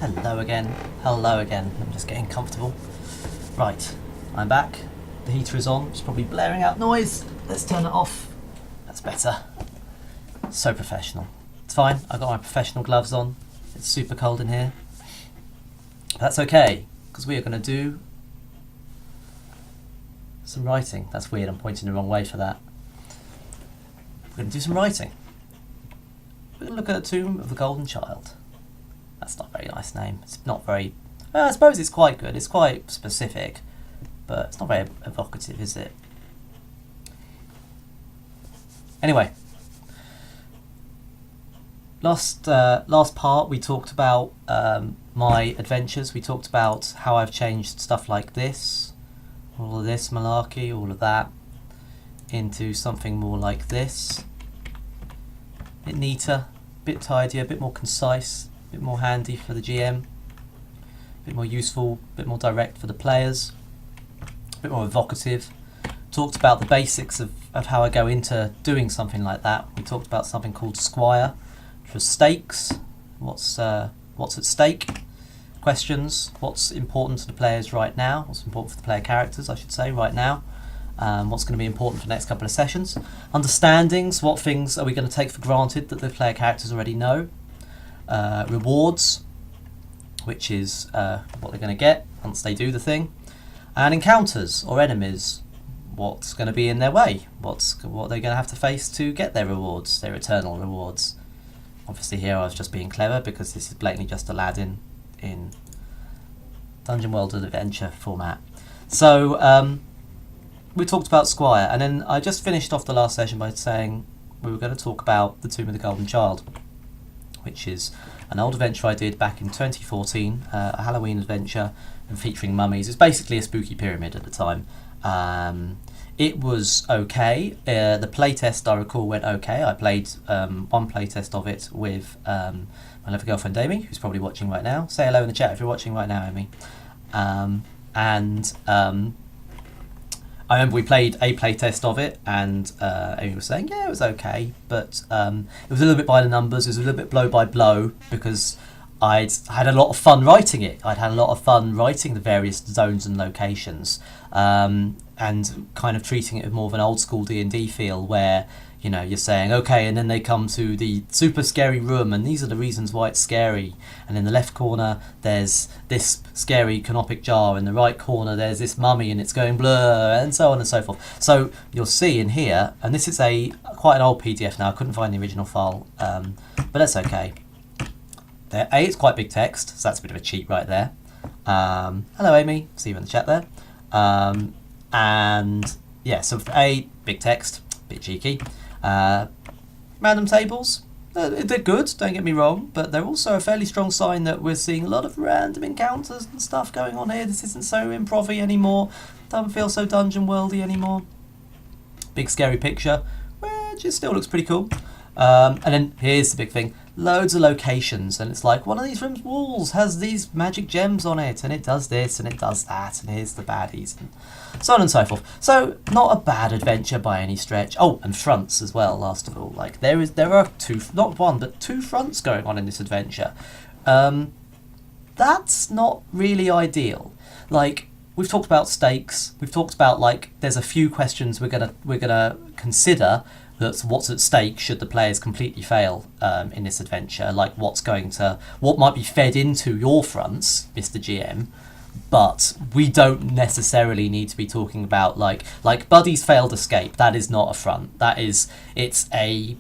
Hello again. Hello again. I'm just getting comfortable. Right, I'm back. The heater is on. It's probably blaring out noise. Let's turn it off. That's better. So professional. It's fine. I've got my professional gloves on. It's super cold in here. But that's okay, because we are going to do some writing. That's weird. I'm pointing the wrong way for that. We're going to do some writing. We're going to look at the Tomb of the Golden Child. That's not a very nice name. It's not very... Well, I suppose it's quite good. It's quite specific, but it's not very evocative, is it? Anyway, last part we talked about my adventures. We talked about how I've changed stuff like this, all of this malarkey, all of that, into something more like this. A bit neater, a bit tidier, a bit more concise, a bit more handy for the GM, a bit more useful, a bit more direct for the players, a bit more evocative. Talked about the basics of how I go into doing something like that. We talked about something called Squire, which was stakes. What's at stake? Questions. What's important to the players right now? What's important for the player characters, I should say, right now? What's going to be important for the next couple of sessions? Understandings. What things are we going to take for granted that the player characters already know? Rewards, which is what they're going to get once they do the thing. And encounters or enemies. What's going to be in their way? What they're going to have to face to get their rewards, their eternal rewards. Obviously here I was just being clever because this is blatantly just Aladdin in Dungeon World Adventure format. So we talked about Squire, and then I just finished off the last session by saying we were going to talk about the Tomb of the Golden Child, which is an old adventure I did back in 2014, a Halloween adventure and featuring mummies. It's basically a spooky pyramid at the time. It was okay. The playtest, I recall, went okay. I played one playtest of it with my lovely girlfriend Amy, who's probably watching right now. Say hello in the chat if you're watching right now, Amy. I remember we played a playtest of it, and Amy was saying, yeah, it was okay, but it was a little bit by the numbers. It was a little bit blow by blow because I'd had a lot of fun writing it. I'd had a lot of fun writing the various zones and locations, and kind of treating it with more of an old school D&D feel where, you know, you're saying, okay, and then they come to the super scary room, and these are the reasons why it's scary. And in the left corner, there's this scary canopic jar. In the right corner, there's this mummy, and it's going blur, and so on and so forth. So you'll see in here, and this is quite an old PDF now. I couldn't find the original file, but that's okay. There, it's quite big text, so that's a bit of a cheat right there. Hello, Amy. See you in the chat there. And yeah, so big text, bit cheeky. Random tables, they're good, don't get me wrong, but they're also a fairly strong sign that we're seeing a lot of random encounters and stuff going on here. This isn't so improv-y anymore, doesn't feel so dungeon worldy anymore. Big scary picture, which it still looks pretty cool. And then here's the big thing, loads of locations, and it's like one of these rooms' walls has these magic gems on it, and it does this and it does that, and here's the baddies, and so on and so forth. So not a bad adventure by any stretch. Oh, and fronts as well, last of all. Like there are not one but two fronts going on in this adventure. That's not really ideal. Like, we've talked about stakes, we've talked about, like, there's a few questions we're gonna consider. That's what's at stake should the players completely fail in this adventure, like what might be fed into your fronts, Mr. GM, but we don't necessarily need to be talking about like Buddy's failed escape. That is not a front. It's a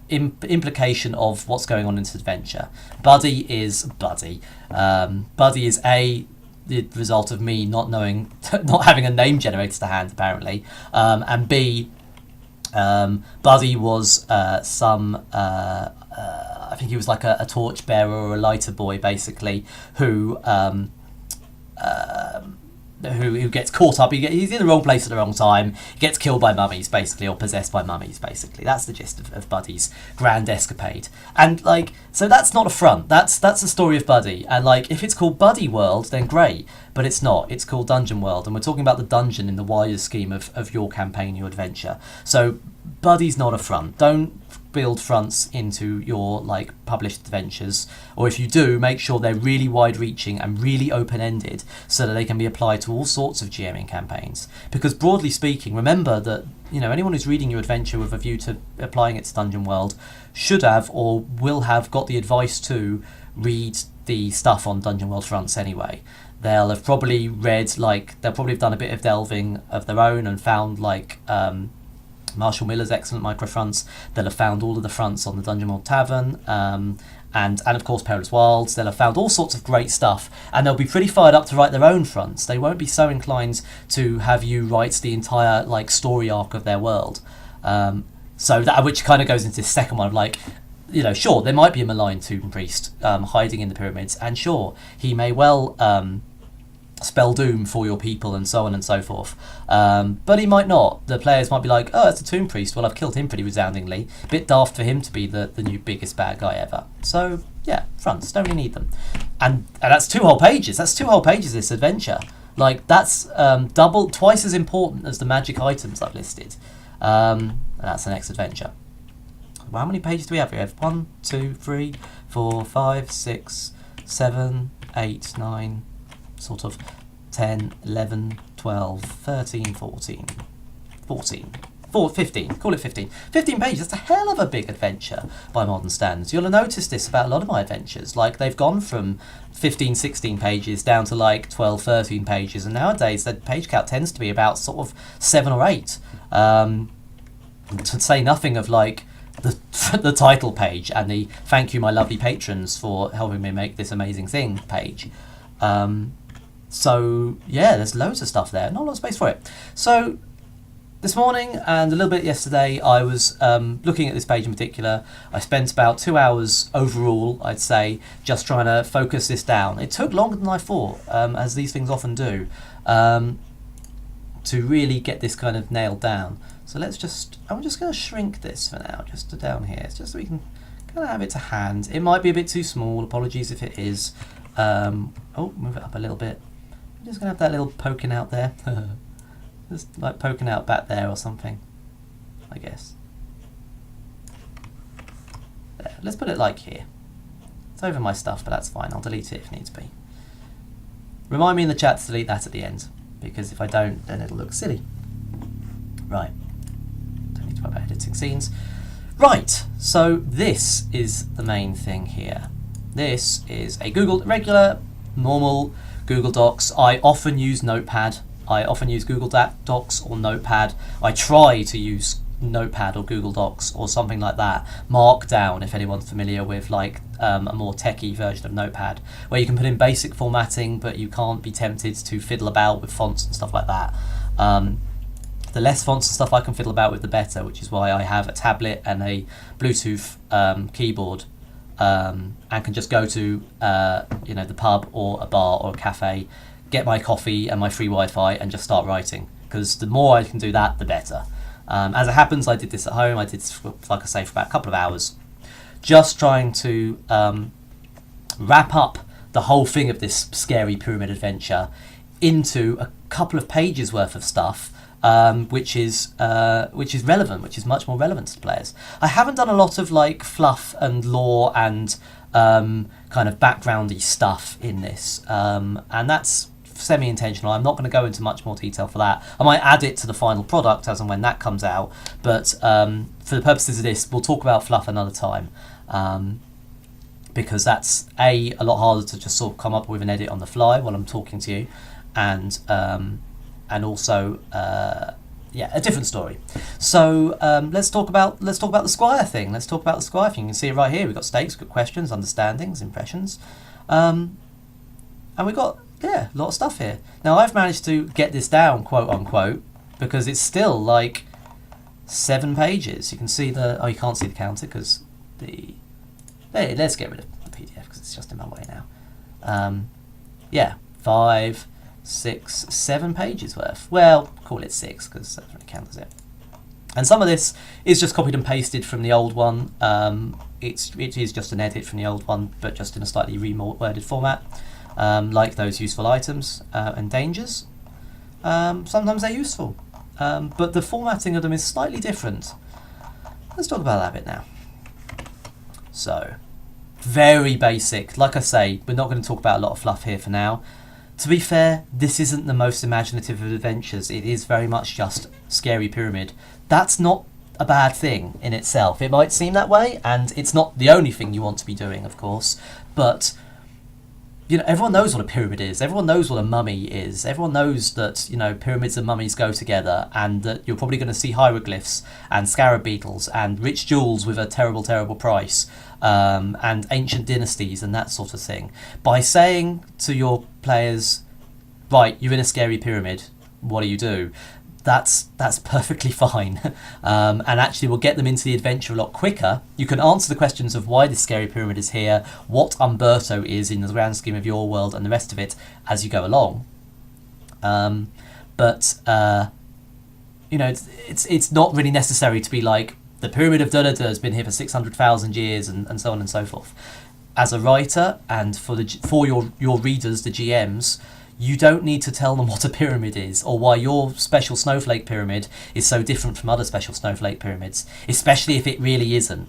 implication of what's going on in this adventure. Buddy is Buddy. Buddy is the result of me not having a name generator to hand apparently, and B, Buddy was I think he was like a torch bearer or a lighter boy, basically, who gets caught up. He's in the wrong place at the wrong time. He gets killed by mummies, basically, or possessed by mummies, basically. That's the gist of Buddy's grand escapade. And like, so that's not a front. That's the story of Buddy. And like, if it's called Buddy World, then great. But it's not. It's called Dungeon World, and we're talking about the dungeon in the wider scheme of your campaign, your adventure. So Buddy's not a front. Don't build fronts into your like published adventures, or if you do, make sure they're really wide-reaching and really open-ended so that they can be applied to all sorts of GMing campaigns. Because broadly speaking, remember that anyone who's reading your adventure with a view to applying it to Dungeon World should have or will have got the advice to read the stuff on Dungeon World fronts anyway. They'll have probably read, they'll probably have done a bit of delving of their own and found Marshall Miller's excellent micro fronts. They'll have found all of the fronts on the Dungeon World Tavern, and of course Perilous Wilds. They'll have found all sorts of great stuff, and they'll be pretty fired up to write their own fronts. They won't be so inclined to have you write the entire story arc of their world. So that, which kind of goes into the second one of sure, there might be a malign tomb priest hiding in the pyramids, and sure, he may well spell doom for your people and so on and so forth, but he might not. The players might be like, oh, it's a tomb priest, well, I've killed him pretty resoundingly. Bit daft for him to be the new biggest bad guy ever. So yeah, fronts, don't really need them. And that's 2 whole pages. That's 2 whole pages, this adventure. That's twice as important as the magic items I've listed. And that's the next adventure. Well, how many pages do we have? We have 1, 2, 3, 4, 5, 6, 7, 8, 9, sort of 10, 11, 12, 13, 14, 15, call it 15. 15 pages, that's a hell of a big adventure by modern standards. You'll have noticed this about a lot of my adventures. They've gone from 15, 16 pages down to 12, 13 pages, and nowadays the page count tends to be about sort of 7 or 8. To say nothing of the title page and the thank you my lovely patrons for helping me make this amazing thing page. So yeah, there's loads of stuff there, not a lot of space for it. So this morning and a little bit yesterday, I was looking at this page in particular. I spent about 2 hours overall, I'd say, just trying to focus this down. It took longer than I thought, as these things often do, to really get this kind of nailed down. So I'm just going to shrink this for now, just to down here, just so we can kind of have it to hand. It might be a bit too small, apologies if it is. Move it up a little bit. I'm just going to have that little poking out there. Just poking out back there or something, I guess. There, let's put it here. It's over my stuff, but that's fine. I'll delete it if needs be. Remind me in the chat to delete that at the end, because if I don't, then it'll look silly. Right. Don't need to worry about editing scenes. Right, so this is the main thing here. This is a regular, normal Google Docs. I often use Notepad. I often use Google Docs or Notepad. I try to use Notepad or Google Docs or something like that. Markdown, if anyone's familiar with a more techie version of Notepad, where you can put in basic formatting, but you can't be tempted to fiddle about with fonts and stuff like that. The less fonts and stuff I can fiddle about with, the better, which is why I have a tablet and a Bluetooth keyboard, and can just go to the pub or a bar or a cafe, get my coffee and my free Wi-Fi and just start writing, because the more I can do that, the better. As it happens, I did this at home. I did, like I say, for about a couple of hours, just trying to wrap up the whole thing of this scary pyramid adventure into a couple of pages worth of stuff, which is relevant, which is much more relevant to players. I haven't done a lot of fluff and lore and kind of backgroundy stuff in this, and that's semi-intentional. I'm not going to go into much more detail for that. I might add it to the final product as and when that comes out, but for the purposes of this, we'll talk about fluff another time, because that's a lot harder to just sort of come up with an edit on the fly while I'm talking to you, and also a different story. So let's talk about the Squire thing. Let's talk about the Squire thing. You can see it right here. We've got stakes, we've got questions, understandings, impressions, and we've got a lot of stuff here. Now I've managed to get this down, quote unquote, because it's still 7 pages. You can see you can't see the counter because let's get rid of the PDF because it's just in my way now. 5, 6, 7 pages worth. Well, call it 6 because that doesn't really count, does it? And some of this is just copied and pasted from the old one. It is just an edit from the old one, but just in a slightly reworded format, like those useful items and dangers. Sometimes they're useful, but the formatting of them is slightly different. Let's talk about that a bit now. So, very basic. Like I say, we're not going to talk about a lot of fluff here for now. To be fair, this isn't the most imaginative of adventures. It is very much just Scary Pyramid. That's not a bad thing in itself. It might seem that way, and it's not the only thing you want to be doing, of course, but you know, everyone knows what a pyramid is. Everyone knows what a mummy is. Everyone knows that, you know, pyramids and mummies go together, and that you're probably going to see hieroglyphs and scarab beetles and rich jewels with a terrible, terrible price, and ancient dynasties and that sort of thing. By saying to your players, right, you're in a scary pyramid, what do you do? That's perfectly fine, and actually will get them into the adventure a lot quicker. You can answer the questions of why this scary pyramid is here, what Umberto is in the grand scheme of your world, and the rest of it as you go along. But you know, it's not really necessary to be like, the pyramid of da-da-da has been here for 600,000 years, and so on and so forth. As a writer, and for your readers, the GMs, you don't need to tell them what a pyramid is, or why your special snowflake pyramid is so different from other special snowflake pyramids, especially if it really isn't.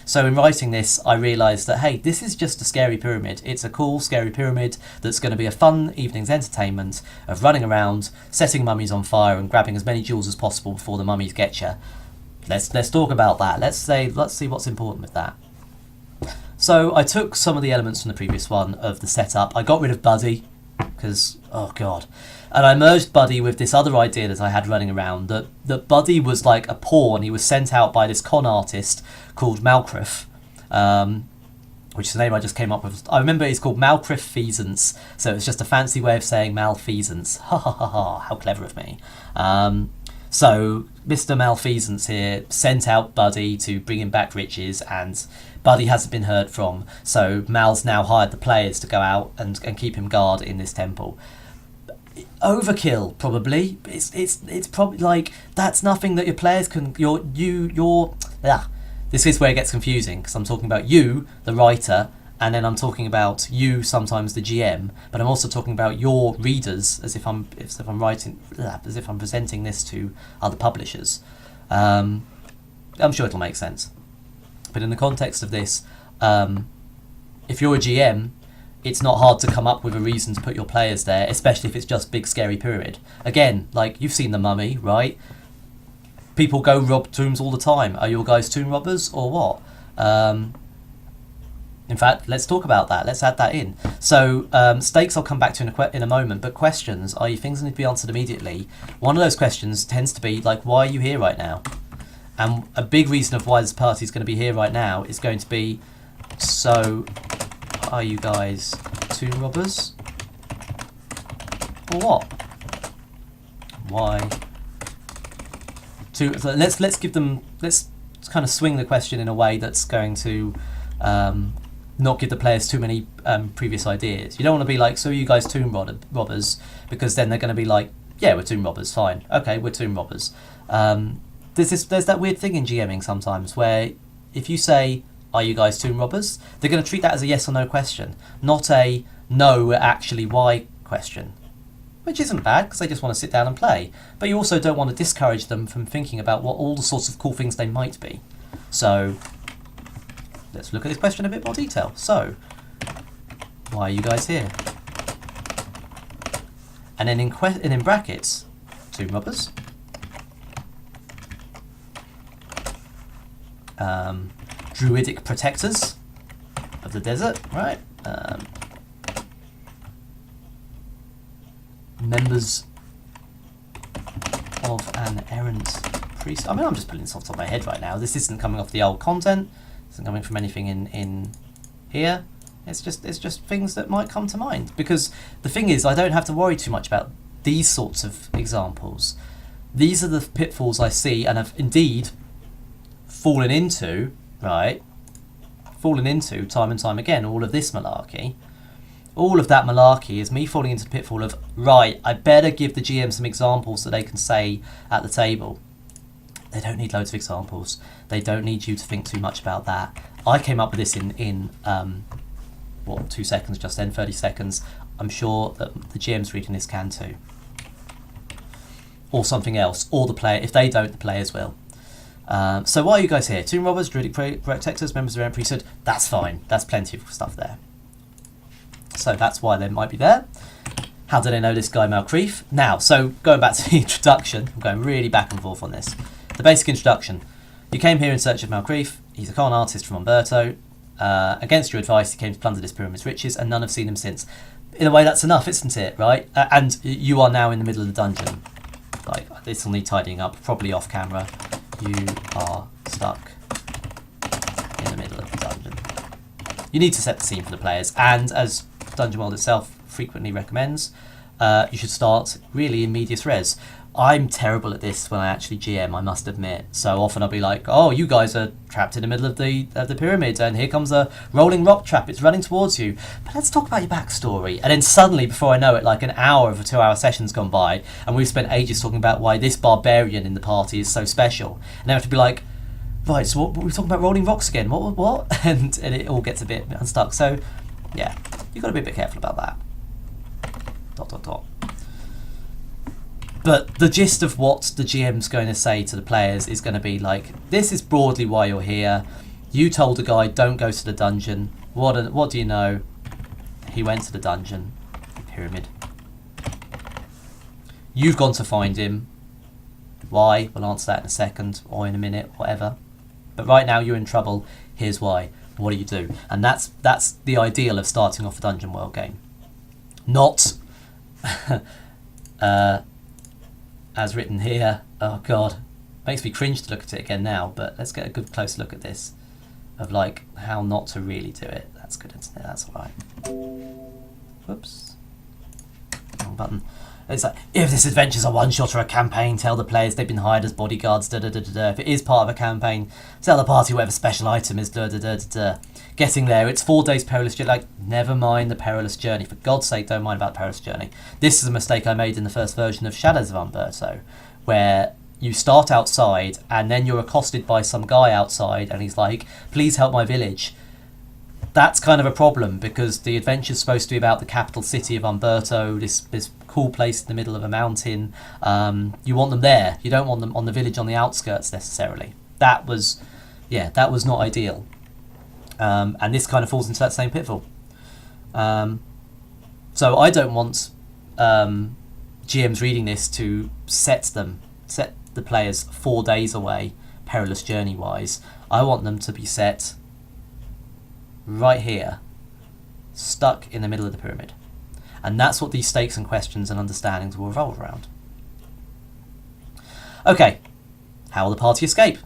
So in writing this, I realised that, hey, this is just a scary pyramid. It's a cool, scary pyramid that's going to be a fun evening's entertainment of running around, setting mummies on fire and grabbing as many jewels as possible before the mummies get you. Let's talk about that. Let's see what's important with that. So I took some of the elements from the previous one of the setup. I got rid of Buddy, because, oh god, and I merged Buddy with this other idea that I had running around, that Buddy was like a pawn. He was sent out by this con artist called Malcriff, which is the name I just came up with. I remember it's called Malcriff Feasance, so it's just a fancy way of saying malfeasance. Ha ha ha ha, how clever of me. So Mr. Malfeasance here sent out Buddy to bring him back riches, and Buddy hasn't been heard from, so Mal's now hired the players to go out and keep him guard in this temple. Overkill, probably. It's probably like, that's nothing that your players can. This is where it gets confusing, because I'm talking about you, the writer, and then I'm talking about you, sometimes the GM, but I'm also talking about your readers, as if I'm presenting this to other publishers. I'm sure it'll make sense. But in the context of this, if you're a GM, it's not hard to come up with a reason to put your players there, especially if it's just big scary pyramid. Again, like, you've seen The Mummy, right? People go rob tombs all the time. Are your guys tomb robbers or what? In fact, let's talk about that. Let's add that in. So stakes I'll come back to in a moment, but questions, i.e. things that need to be answered immediately. One of those questions tends to be like, why are you here right now? And a big reason of why this party is going to be here right now is going to be, so are you guys tomb robbers? Or what? Why? So let's give them, let's kind of swing the question in a way that's going to not give the players too many previous ideas. You don't want to be like, so are you guys tomb robbers? Because then they're going to be like, yeah, we're tomb robbers, fine. Okay, we're tomb robbers. There's that weird thing in GMing sometimes where if you say, are you guys tomb robbers? They're going to treat that as a yes or no question, not a no, actually why question. Which isn't bad, because they just want to sit down and play. But you also don't want to discourage them from thinking about what all the sorts of cool things they might be. So let's look at this question in a bit more detail. So, why are you guys here? And then in brackets, tomb robbers. Druidic protectors of the desert, right? Members of an errant priest. I mean, I'm just pulling this off the top of my head right now. This isn't coming off the old content. This isn't coming from anything in here. It's just things that might come to mind. Because the thing is, I don't have to worry too much about these sorts of examples. These are the pitfalls I see and have indeed fallen into, right? Fallen into time and time again, all of this malarkey. All of that malarkey is me falling into the pitfall of, right, I better give the GM some examples that they can say at the table. They don't need loads of examples. They don't need you to think too much about that. I came up with this in 2 seconds, just then, 30 seconds. I'm sure that the GMs reading this can too. Or something else, or the player. If they don't, the players will. So why are you guys here? Tomb robbers, druidic protectors, members of the priesthood. That's fine. That's plenty of stuff there. So that's why they might be there. How do they know this guy Malcreef? Now, so going back to the introduction, I'm going really back and forth on this. The basic introduction. You came here in search of Malcreef. He's a con artist from Umberto. Against your advice, he came to plunder this pyramid's riches, and none have seen him since. In a way, that's enough, isn't it? Right? And you are now in the middle of the dungeon. Like, this will need tidying up, probably off camera. You are stuck in the middle of the dungeon. You need to set the scene for the players, and as Dungeon World itself frequently recommends, you should start really in medias res. I'm terrible at this when I actually GM, I must admit. So often I'll be like, oh, you guys are trapped in the middle of the pyramid, and here comes a rolling rock trap, it's running towards you. But let's talk about your backstory. And then suddenly, before I know it, like an hour of a 2-hour session's gone by, and we've spent ages talking about why this barbarian in the party is so special. And I have to be like, right, so what, we're talking about rolling rocks again, what? And it all gets a bit unstuck. So, yeah, you've got to be a bit careful about that. ... But the gist of what the GM's going to say to the players is going to be like, this is broadly why you're here. You told a guy, don't go to the dungeon. What do you know? He went to the dungeon, the pyramid. You've gone to find him. Why? We'll answer that in a second, or in a minute, whatever. But right now you're in trouble. Here's why. What do you do? And that's the ideal of starting off a Dungeon World game. Not... as written here, oh god, makes me cringe to look at it again now, but let's get a good close look at this, of like how not to really do it. That's good, isn't it? That's alright. Whoops. Wrong button. It's like, if this adventure's a one-shot or a campaign, tell the players they've been hired as bodyguards, da da da da da. If it is part of a campaign, tell the party whatever special item is, da da da da da. Getting there, it's 4 days perilous journey. Like, never mind the perilous journey. For God's sake, don't mind about the perilous journey. This is a mistake I made in the first version of Shadows of Umberto, where you start outside and then you're accosted by some guy outside and he's like, please help my village. That's kind of a problem, because the adventure's supposed to be about the capital city of Umberto, this cool place in the middle of a mountain. You want them there. You don't want them on the village on the outskirts necessarily. That was not ideal. And this kind of falls into that same pitfall. So I don't want GMs reading this to set the players 4 days away, perilous journey wise. I want them to be set right here, stuck in the middle of the pyramid. And that's what these stakes and questions and understandings will revolve around. Okay, how will the party escape?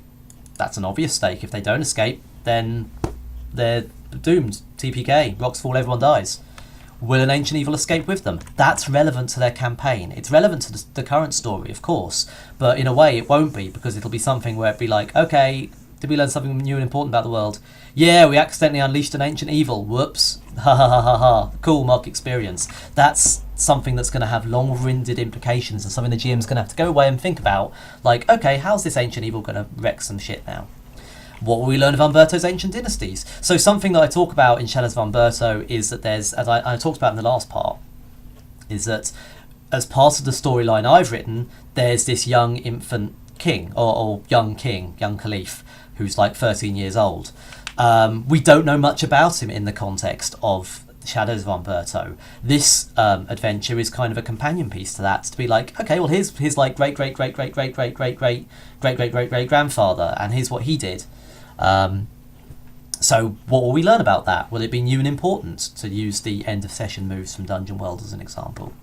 That's an obvious stake. If they don't escape, then they're doomed. TPK, rocks fall, everyone dies. Will an ancient evil escape with them? That's relevant to their campaign. It's relevant to the current story, of course, but in a way it won't be, because it'll be something where it'd be like, okay, did we learn something new and important about the world? Yeah, we accidentally unleashed an ancient evil. Whoops. Ha ha ha ha ha. Cool, mark experience. That's something that's going to have long-winded implications, and something the GM's going to have to go away and think about. Like, okay, how's this ancient evil going to wreck some shit now? What will we learn of Umberto's ancient dynasties? So something that I talk about in Shadows of Umberto is that there's, as I talked about in the last part, is that as part of the storyline I've written, there's this young infant king, or young caliph, who's like 13 years old. We don't know much about him in the context of Shadows of Umberto. This adventure is kind of a companion piece to that, to be like, okay, well here's his like great grandfather, and here's what he did. So what will we learn about that? Will it be new and important, to use the end of session moves from Dungeon World as an example?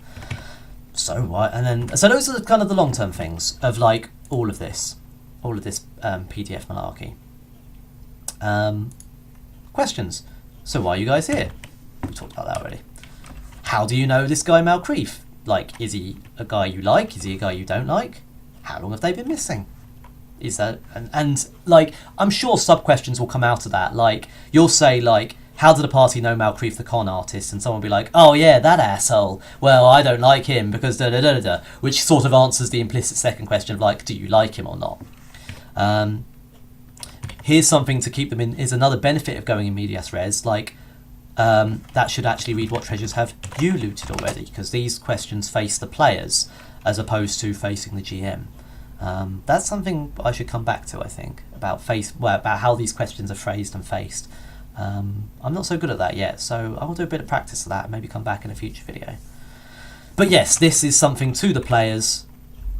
So those are kind of the long-term things of like all of this PDF malarkey. Questions. So why are you guys here? We talked about that already. How do you know this guy Malcreef? Like, is he a guy you like? Is he a guy you don't like? How long have they been missing? Is that and like, I'm sure sub-questions will come out of that. Like, you'll say like, how did the party know Malcreef the con artist? And someone will be like, oh yeah, that asshole. Well, I don't like him because da da da da, which sort of answers the implicit second question of like, do you like him or not? Here's something to keep them in, is another benefit of going in medias res, like, that should actually read what treasures have you looted already, because these questions face the players as opposed to facing the GM. That's something I should come back to, I think, about about how these questions are phrased and faced. I'm not so good at that yet, so I will do a bit of practice of that and maybe come back in a future video. But yes, this is something to the players.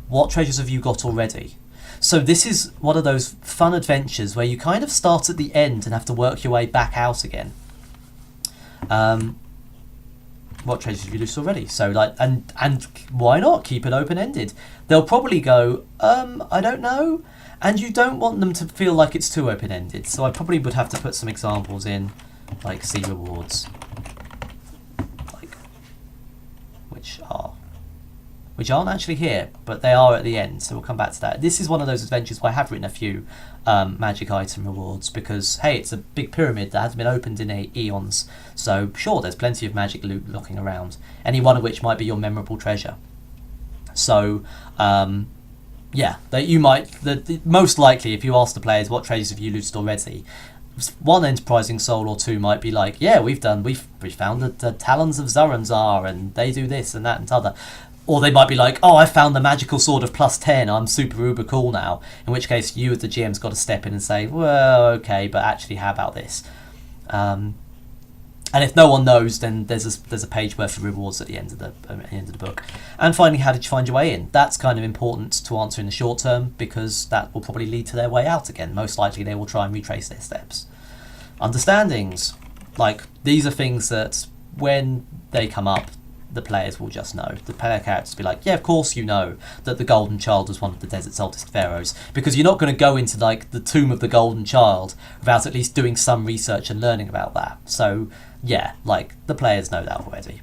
What treasures have you got already? So this is one of those fun adventures where you kind of start at the end and have to work your way back out again. What treasures have you lost already? So like, and why not keep it open-ended? They'll probably go, I don't know. And you don't want them to feel like it's too open-ended. So I probably would have to put some examples in, like see rewards, like which aren't actually here, but they are at the end. So we'll come back to that. This is one of those adventures where I have written a few magic item rewards because, hey, it's a big pyramid that hasn't been opened in eons. So sure, there's plenty of magic loot looking around, any one of which might be your memorable treasure. So yeah, that you might, most likely, if you ask the players what treasures have you looted already, one enterprising soul or two might be like, yeah, we've found the talons of Zuranzar and they do this and that and t'other. Or they might be like, oh, I found the magical sword of +10, I'm super uber cool now. In which case you as the GM's got to step in and say, well, okay, but actually how about this? And if no one knows, then there's a page worth of rewards at the end of the book. And finally, how did you find your way in? That's kind of important to answer in the short term because that will probably lead to their way out again. Most likely they will try and retrace their steps. Understandings. Like, these are things that when they come up, the players will just know. The player characters will be like, yeah, of course you know that the Golden Child was one of the desert's oldest pharaohs, because you're not going to go into like the tomb of the Golden Child without at least doing some research and learning about that. So yeah, like the players know that already.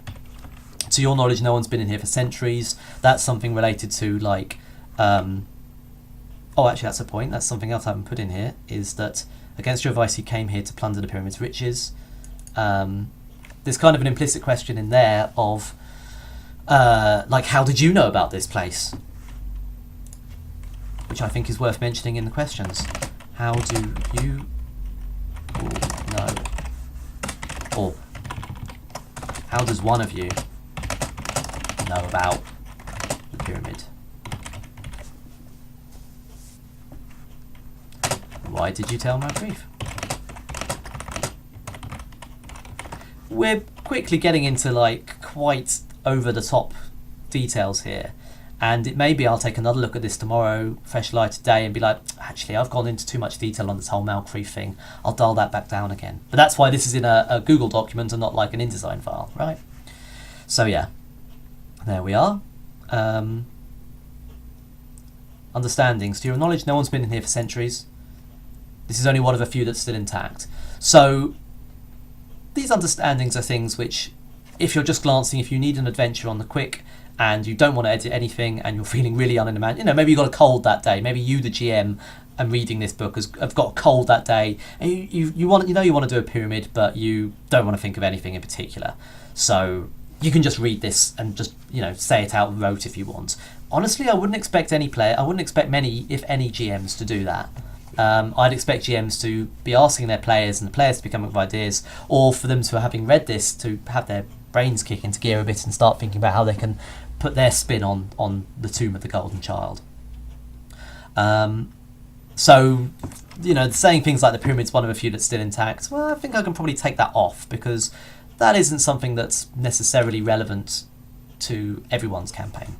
To your knowledge, no one's been in here for centuries. That's something related to like oh, actually that's a point. That's something else I haven't put in here, is that against your advice he came here to plunder the pyramid's riches. There's kind of an implicit question in there of like, how did you know about this place? Which I think is worth mentioning in the questions. How do you know? Or how does one of you know about the pyramid? Why did you tell my brief? We're quickly getting into like quite over the top details here, and maybe I'll take another look at this tomorrow, fresh light today, and be like, actually I've gone into too much detail on this whole Malcreef thing, I'll dial that back down again. But that's why this is in a Google document and not like an InDesign file, right? So yeah, there we are. Understandings. To your knowledge, no one's been in here for centuries. This is only one of a few that's still intact. So these understandings are things which, if you're just glancing, if you need an adventure on the quick and you don't want to edit anything and you're feeling really unimaginative, you know, maybe you got a cold that day, maybe you, the GM, and reading this book have got a cold that day, and you want to do a pyramid, but you don't want to think of anything in particular. So you can just read this and just, you know, say it out rote if you want. Honestly, I wouldn't expect many, if any, GMs to do that. I'd expect GMs to be asking their players and the players to be coming up with ideas, or for them to, having read this, to have their brains kick into gear a bit and start thinking about how they can put their spin on the tomb of the Golden Child. So, you know, saying things like the pyramid's one of a few that's still intact, well, I think I can probably take that off, because that isn't something that's necessarily relevant to everyone's campaign.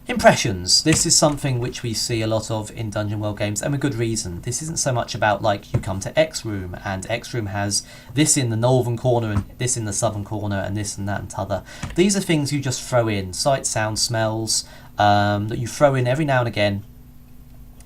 Impressions. This is something which we see a lot of in Dungeon World games, and with good reason. This isn't so much about, like, you come to X room, and X room has this in the northern corner, and this in the southern corner, and this and that and t'other. These are things you just throw in. Sight, sound, smells, that you throw in every now and again,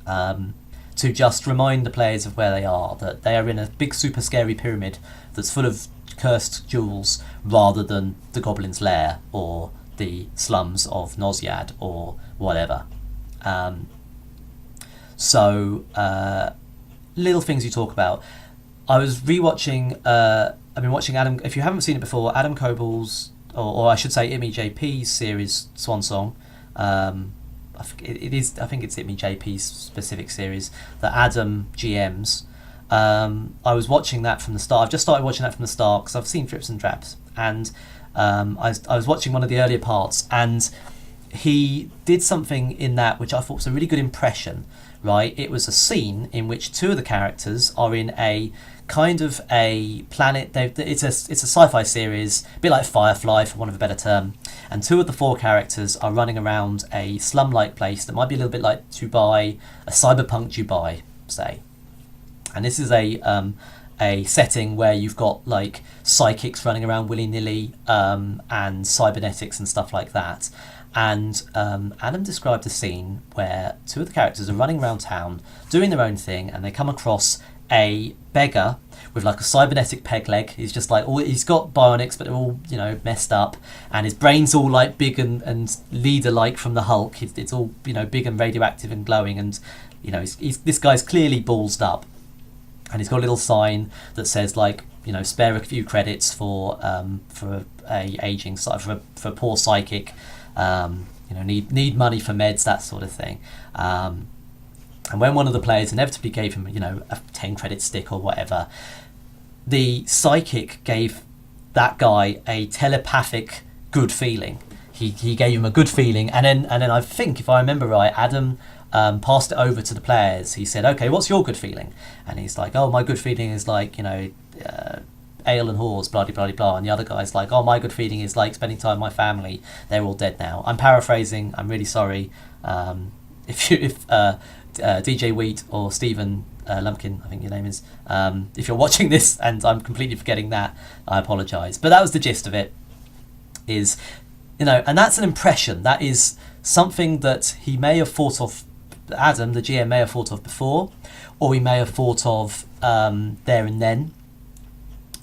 to just remind the players of where they are, that they are in a big super scary pyramid that's full of cursed jewels, rather than the Goblin's Lair, or the slums of Noziad, or whatever. Little things you talk about. I was rewatching, I've been watching Adam, if you haven't seen it before, Adam Cobal's, or I should say Imi JP's series, Swan Song. I think it's Imi JP's specific series that Adam GMs. I was watching that from the start. I've just started watching that from the start because I've seen drips and drabs, and I was watching one of the earlier parts, and he did something in that which I thought was a really good impression, right? It was a scene in which two of the characters are in a kind of a planet. It's a sci-fi series, a bit like Firefly, for want of a better term. And two of the four characters are running around a slum-like place that might be a little bit like Dubai, a cyberpunk Dubai, say. And this is a setting where you've got like psychics running around willy-nilly, and cybernetics and stuff like that. And Adam described a scene where two of the characters are running around town doing their own thing, and they come across a beggar with like a cybernetic peg leg. He's just like, he's got bionics, but they're all, you know, messed up, and his brain's all like big and leader-like from the Hulk. It's all, you know, big and radioactive and glowing, and you know, this guy's clearly ballsed up, and he's got a little sign that says like, you know, spare a few credits for a aging for a poor psychic. You know, need money for meds, that sort of thing. And when one of the players inevitably gave him, you know, a 10 credit stick or whatever, the psychic gave that guy a telepathic good feeling. He gave him a good feeling, and then I think, if I remember right, Adam passed it over to the players. He said, "Okay, what's your good feeling?" And he's like, "Oh, my good feeling is like, you know, ale and whores, blah blah blah blah." And the other guy's like, "Oh, my good feeling is like spending time with my family. They're all dead now." I'm paraphrasing. I'm really sorry. If DJ Wheat or Stephen Lumpkin, I think your name is, if you're watching this and I'm completely forgetting that, I apologise. But that was the gist of it. Is, you know, and that's an impression. That is something that he may have thought of. Adam, the GM, may have thought of before, or he may have thought of there and then.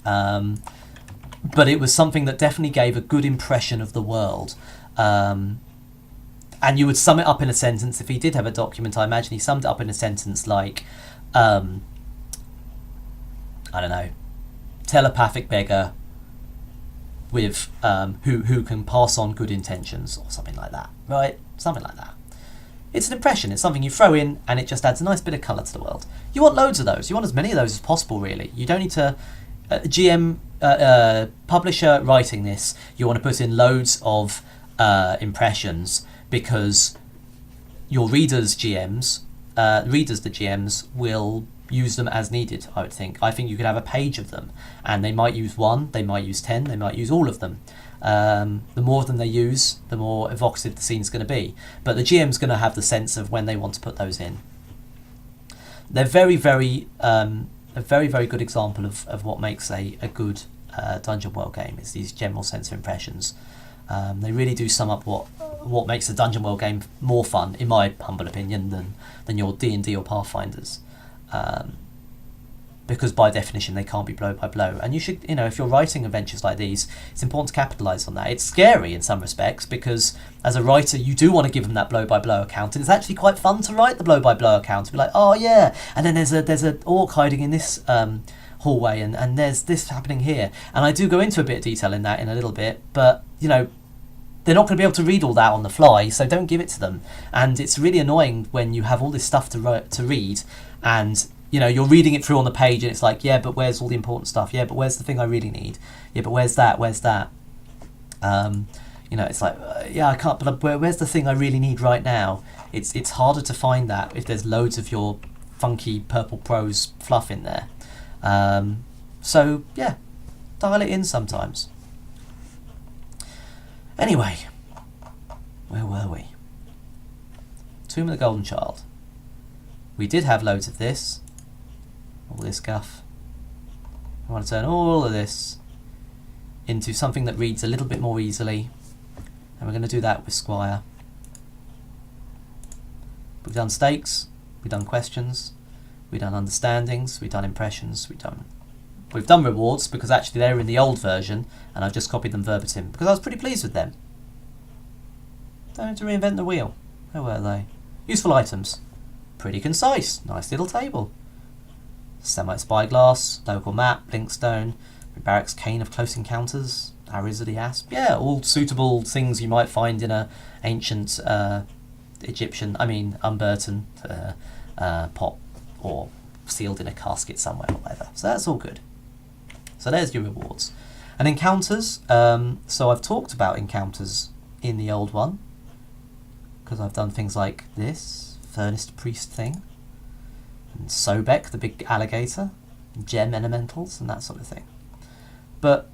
But it was something that definitely gave a good impression of the world. And you would sum it up in a sentence. If he did have a document, I imagine he summed it up in a sentence like, I don't know, telepathic beggar with who can pass on good intentions, or something like that, right? Something like that. It's an impression. It's something you throw in, and it just adds a nice bit of colour to the world. You want loads of those. You want as many of those as possible, really. You don't need to... GM, publisher writing this, you want to put in loads of impressions, because your readers, the GMs, will use them as needed, I would think. I think you could have a page of them, and they might use 1, they might use 10, they might use all of them. The more of them they use, the more evocative the scene's going to be. But the GM's going to have the sense of when they want to put those in. They're very, very... a very, very good example of what makes a good Dungeon World game, is these general sense of impressions. They really do sum up what makes a Dungeon World game more fun, in my humble opinion, than your D&D or Pathfinders. Because by definition they can't be blow by blow. And you should, you know, if you're writing adventures like these, it's important to capitalise on that. It's scary in some respects, because as a writer you do want to give them that blow by blow account, and it's actually quite fun to write the blow by blow account, to be like, oh yeah, and then there's an orc hiding in this hallway, and there's this happening here. And I do go into a bit of detail in that in a little bit, but you know, they're not going to be able to read all that on the fly, so don't give it to them. And it's really annoying when you have all this stuff to read, and you know, you're reading it through on the page, and it's like, yeah, but where's all the important stuff? Yeah, but where's the thing I really need? Yeah, but where's that? Where's that? You know, it's like, yeah, I can't, but where's the thing I really need right now? It's harder to find that if there's loads of your funky purple prose fluff in there. So, yeah, dial it in sometimes. Anyway, where were we? Tomb of the Golden Child. We did have loads of this. All this guff. I want to turn all of this into something that reads a little bit more easily, and we're going to do that with Squire. We've done stakes, we've done questions, we've done understandings, we've done impressions, we've done rewards, because actually they're in the old version and I've just copied them verbatim because I was pretty pleased with them. Don't have to reinvent the wheel. Where were they? Useful items. Pretty concise. Nice little table. Semite spyglass, local map, blinkstone, barracks cane of close encounters, arrows of the asp. Yeah, all suitable things you might find in a ancient Egyptian, Umberton pot, or sealed in a casket somewhere or whatever. So that's all good. So there's your rewards. And encounters, so I've talked about encounters in the old one. because I've done things like this furnace priest thing, and Sobek, the big alligator, and gem elementals, and that sort of thing. But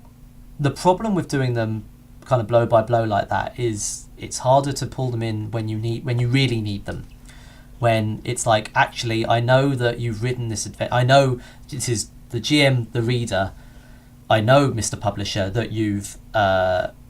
the problem with doing them kind of blow by blow like that is it's harder to pull them in when you really need them. When it's like, actually, I know that you've written this adventure. I know this is the GM, the reader. I know, Mr. Publisher, that you've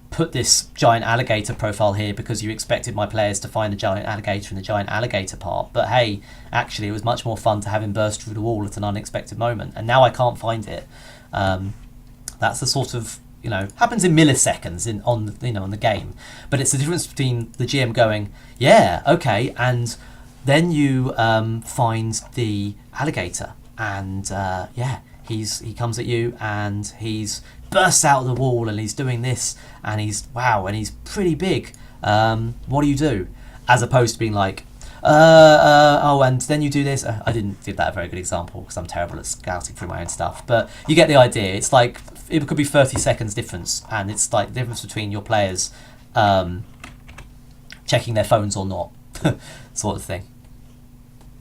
put this giant alligator profile here because you expected my players to find the giant alligator in the giant alligator part. But hey, actually, it was much more fun to have him burst through the wall at an unexpected moment. And now I can't find it. That's the sort of, happens in milliseconds on the game. But it's the difference between the GM going, yeah, okay, and then you find the alligator, and he comes at you, and he's bursts out of the wall, and he's doing this, and he's pretty big. What do you do? As opposed to being like, and then you do this. I didn't give that a very good example because I'm terrible at scouting through my own stuff, but you get the idea. It's like it could be 30 seconds difference, and it's like the difference between your players checking their phones or not, sort of thing.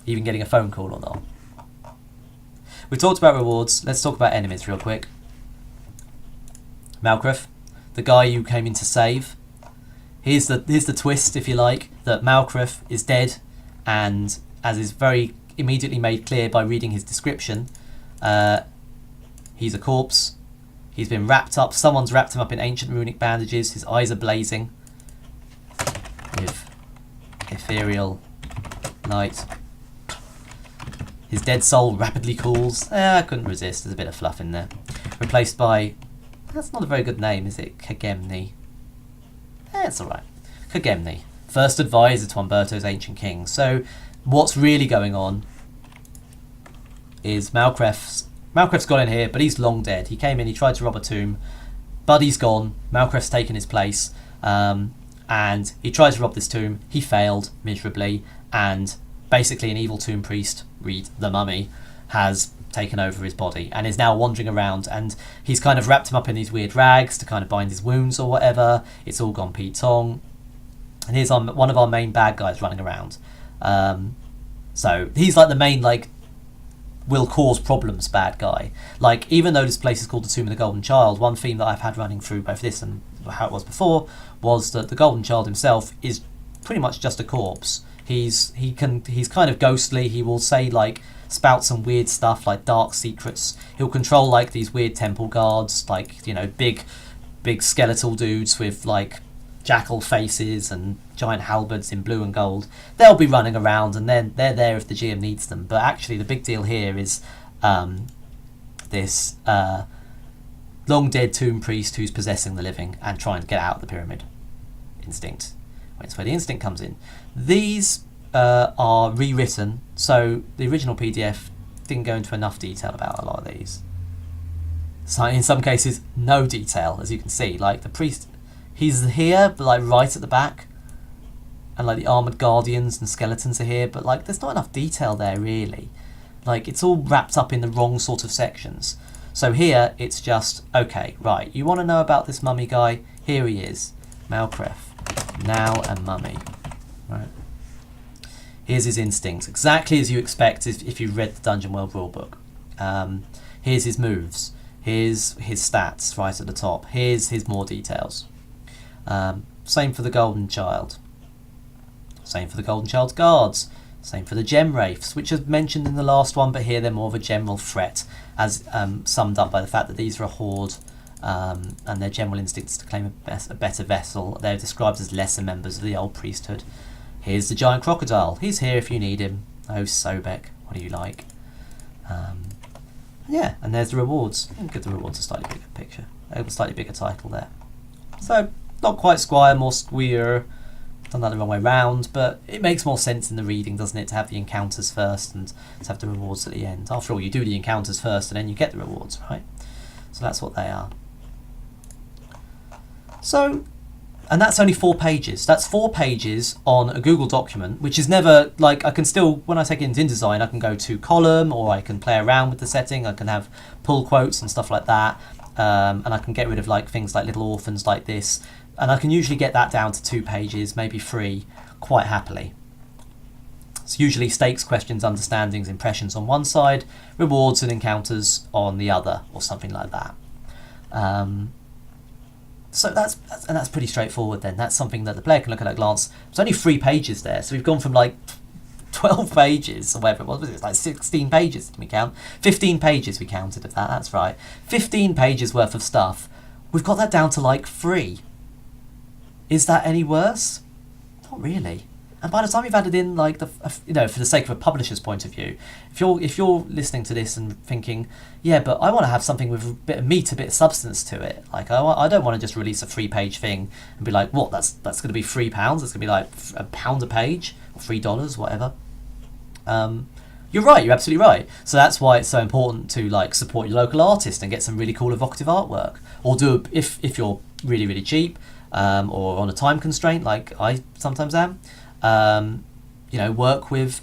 Even getting a phone call or not. We talked about rewards. Let's talk about enemies real quick. Malkref, the guy you came in to save. Here's the twist, if you like, that Malkref is dead, and as is very immediately made clear by reading his description, he's a corpse. He's been wrapped up. Someone's wrapped him up in ancient runic bandages. His eyes are blazing with ethereal light. His dead soul rapidly cools. I couldn't resist. There's a bit of fluff in there. Replaced by... That's not a very good name, is it? Kagemni. It's alright. Kagemni. First advisor to Umberto's ancient king. So, what's really going on is Malkref's got in here, but he's long dead. He came in, he tried to rob a tomb. Buddy's gone. Malkref's taken his place. And he tried to rob this tomb. He failed miserably. And basically an evil tomb priest, read the mummy, has taken over his body and is now wandering around, and he's kind of wrapped him up in these weird rags to kind of bind his wounds or whatever. It's all gone Pete Tong. And here's one of our main bad guys running around. So he's like the main, like, will cause problems bad guy. Like, even though this place is called the Tomb of the Golden Child, one theme that I've had running through both this and how it was before was that the Golden Child himself is pretty much just a corpse. He's kind of ghostly. He will say, like, spout some weird stuff like dark secrets. He'll control like these weird temple guards, like, big skeletal dudes with like jackal faces and giant halberds in blue and gold. They'll be running around, and then they're there if the GM needs them. But actually, the big deal here is this long dead tomb priest who's possessing the living and trying to get out of the pyramid. Instinct. That's where the instinct comes in. These are rewritten, so the original PDF didn't go into enough detail about a lot of these. So in some cases, no detail, as you can see. Like the priest, he's here, but like right at the back, and like the armored guardians and skeletons are here, but like there's not enough detail there really. Like it's all wrapped up in the wrong sort of sections. So here it's just, okay, right, you want to know about this mummy guy? Here he is, Malkref. Now a mummy. Right. Here's his instincts, exactly as you expect if you read the Dungeon World rulebook. Here's his moves. Here's his stats right at the top. Here's his more details. Same for the Golden Child. Same for the Golden Child's guards. Same for the Gem Wraiths, which are mentioned in the last one, but here they're more of a general threat, as summed up by the fact that these are a horde. And their general instincts to claim a better vessel. They're described as lesser members of the old priesthood. Here's the giant crocodile. He's here if you need him. Oh, Sobek, what do you like? Yeah, and there's the rewards. I'll give the rewards a slightly bigger picture. A slightly bigger title there. So, not quite Squire, more Squire. Done that the wrong way round, but it makes more sense in the reading, doesn't it, to have the encounters first and to have the rewards at the end. After all, you do the encounters first and then you get the rewards, right? So that's what they are. So, and that's only 4 pages. That's 4 pages on a Google document, which is never, like, I can still, when I take it into InDesign, I can go to column, or I can play around with the setting, I can have pull quotes and stuff like that, and I can get rid of, like, things like little orphans like this, and I can usually get that down to 2 pages, maybe 3, quite happily. It's usually stakes, questions, understandings, impressions on one side, rewards and encounters on the other, or something like that. So that's pretty straightforward then. That's something that the player can look at a glance. There's only 3 pages there, so we've gone from like 12 pages, or whatever it was like 16 pages, did we count? 15 pages we counted of that, that's right. 15 pages worth of stuff. We've got that down to like 3. Is that any worse? Not really. And by the time you've added in, like, for the sake of a publisher's point of view, if you're listening to this and thinking, yeah, but I want to have something with a bit of meat, a bit of substance to it. Like, I don't want to just release a 3-page thing and be like, what? That's going to be £3. That's going to be like £1 a page or $3, whatever. You're right. You're absolutely right. So that's why it's so important to like support your local artist and get some really cool evocative artwork, or if you're really really cheap or on a time constraint, like I sometimes am. Work with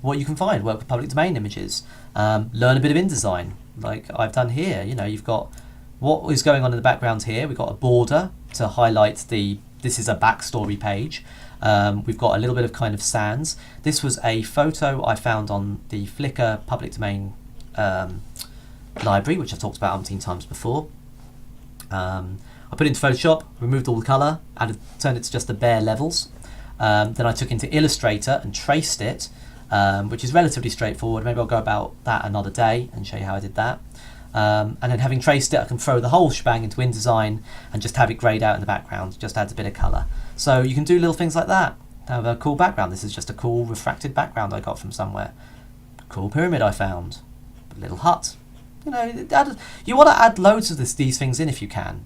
what you can find. Work with public domain images. Learn a bit of InDesign, like I've done here. You've got what is going on in the background here. We've got a border to highlight this is a backstory page. We've got a little bit of kind of sans. This was a photo I found on the Flickr public domain library, which I've talked about umpteen times before. I put it into Photoshop, removed all the colour, turned it to just the bare levels. Then I took into Illustrator and traced it, which is relatively straightforward. Maybe I'll go about that another day and show you how I did that. And then having traced it, I can throw the whole shebang into InDesign and just have it greyed out in the background, just adds a bit of colour. So you can do little things like that. Have a cool background. This is just a cool refracted background I got from somewhere. Cool pyramid I found. A little hut. You want to add loads of these things in if you can.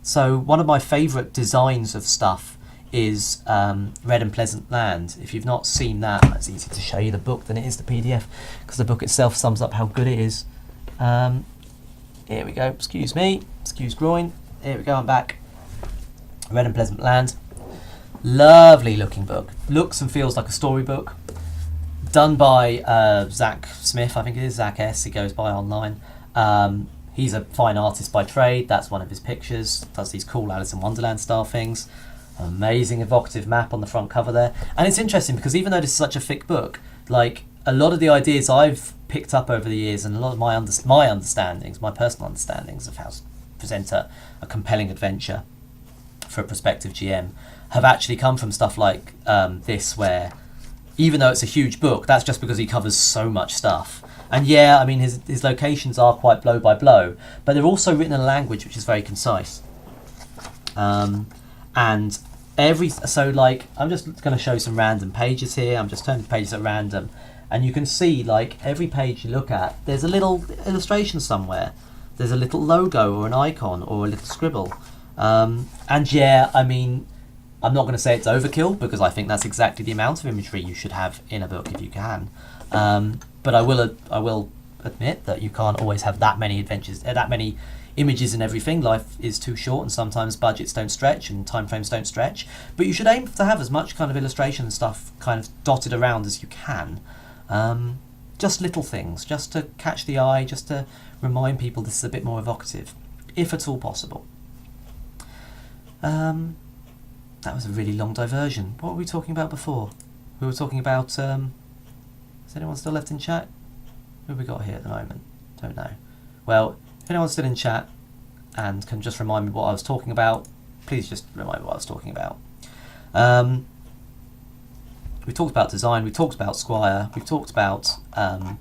So one of my favourite designs of stuff is Red and Pleasant Land. If you've not seen that, it's easier to show you the book than it is the PDF, because the book itself sums up how good it is. Here we go. Excuse me. Excuse groin. Here we go. I'm back. Red and Pleasant Land. Lovely looking book. Looks and feels like a storybook. Done by Zach Smith, I think it is. Zach S. He goes by online. He's a fine artist by trade. That's one of his pictures. Does these cool Alice in Wonderland style things. Amazing evocative map on the front cover there. And it's interesting because even though this is such a thick book, like a lot of the ideas I've picked up over the years and a lot of my understandings, my personal understandings of how to present a compelling adventure for a prospective GM have actually come from stuff like this, where even though it's a huge book, that's just because he covers so much stuff. And yeah, I mean, his locations are quite blow by blow, but they're also written in a language which is very concise. And I'm just going to show some random pages here. I'm just turning the pages at random, and you can see like every page you look at, there's a little illustration somewhere. There's a little logo or an icon or a little scribble. And yeah, I mean, I'm not going to say it's overkill, because I think that's exactly the amount of imagery you should have in a book if you can. But I will admit that you can't always have that many adventures, that many images and everything. Life is too short, and sometimes budgets don't stretch and timeframes don't stretch. But you should aim to have as much kind of illustration and stuff kind of dotted around as you can. Just little things, just to catch the eye, just to remind people this is a bit more evocative, if at all possible. That was a really long diversion. What were we talking about before? We were talking about... is anyone still left in chat? Who have we got here at the moment? Don't know. Well, if anyone's still in chat and can just remind me what I was talking about, please just remind me what I was talking about. We talked about design, we talked about Squire, we've talked about... oh,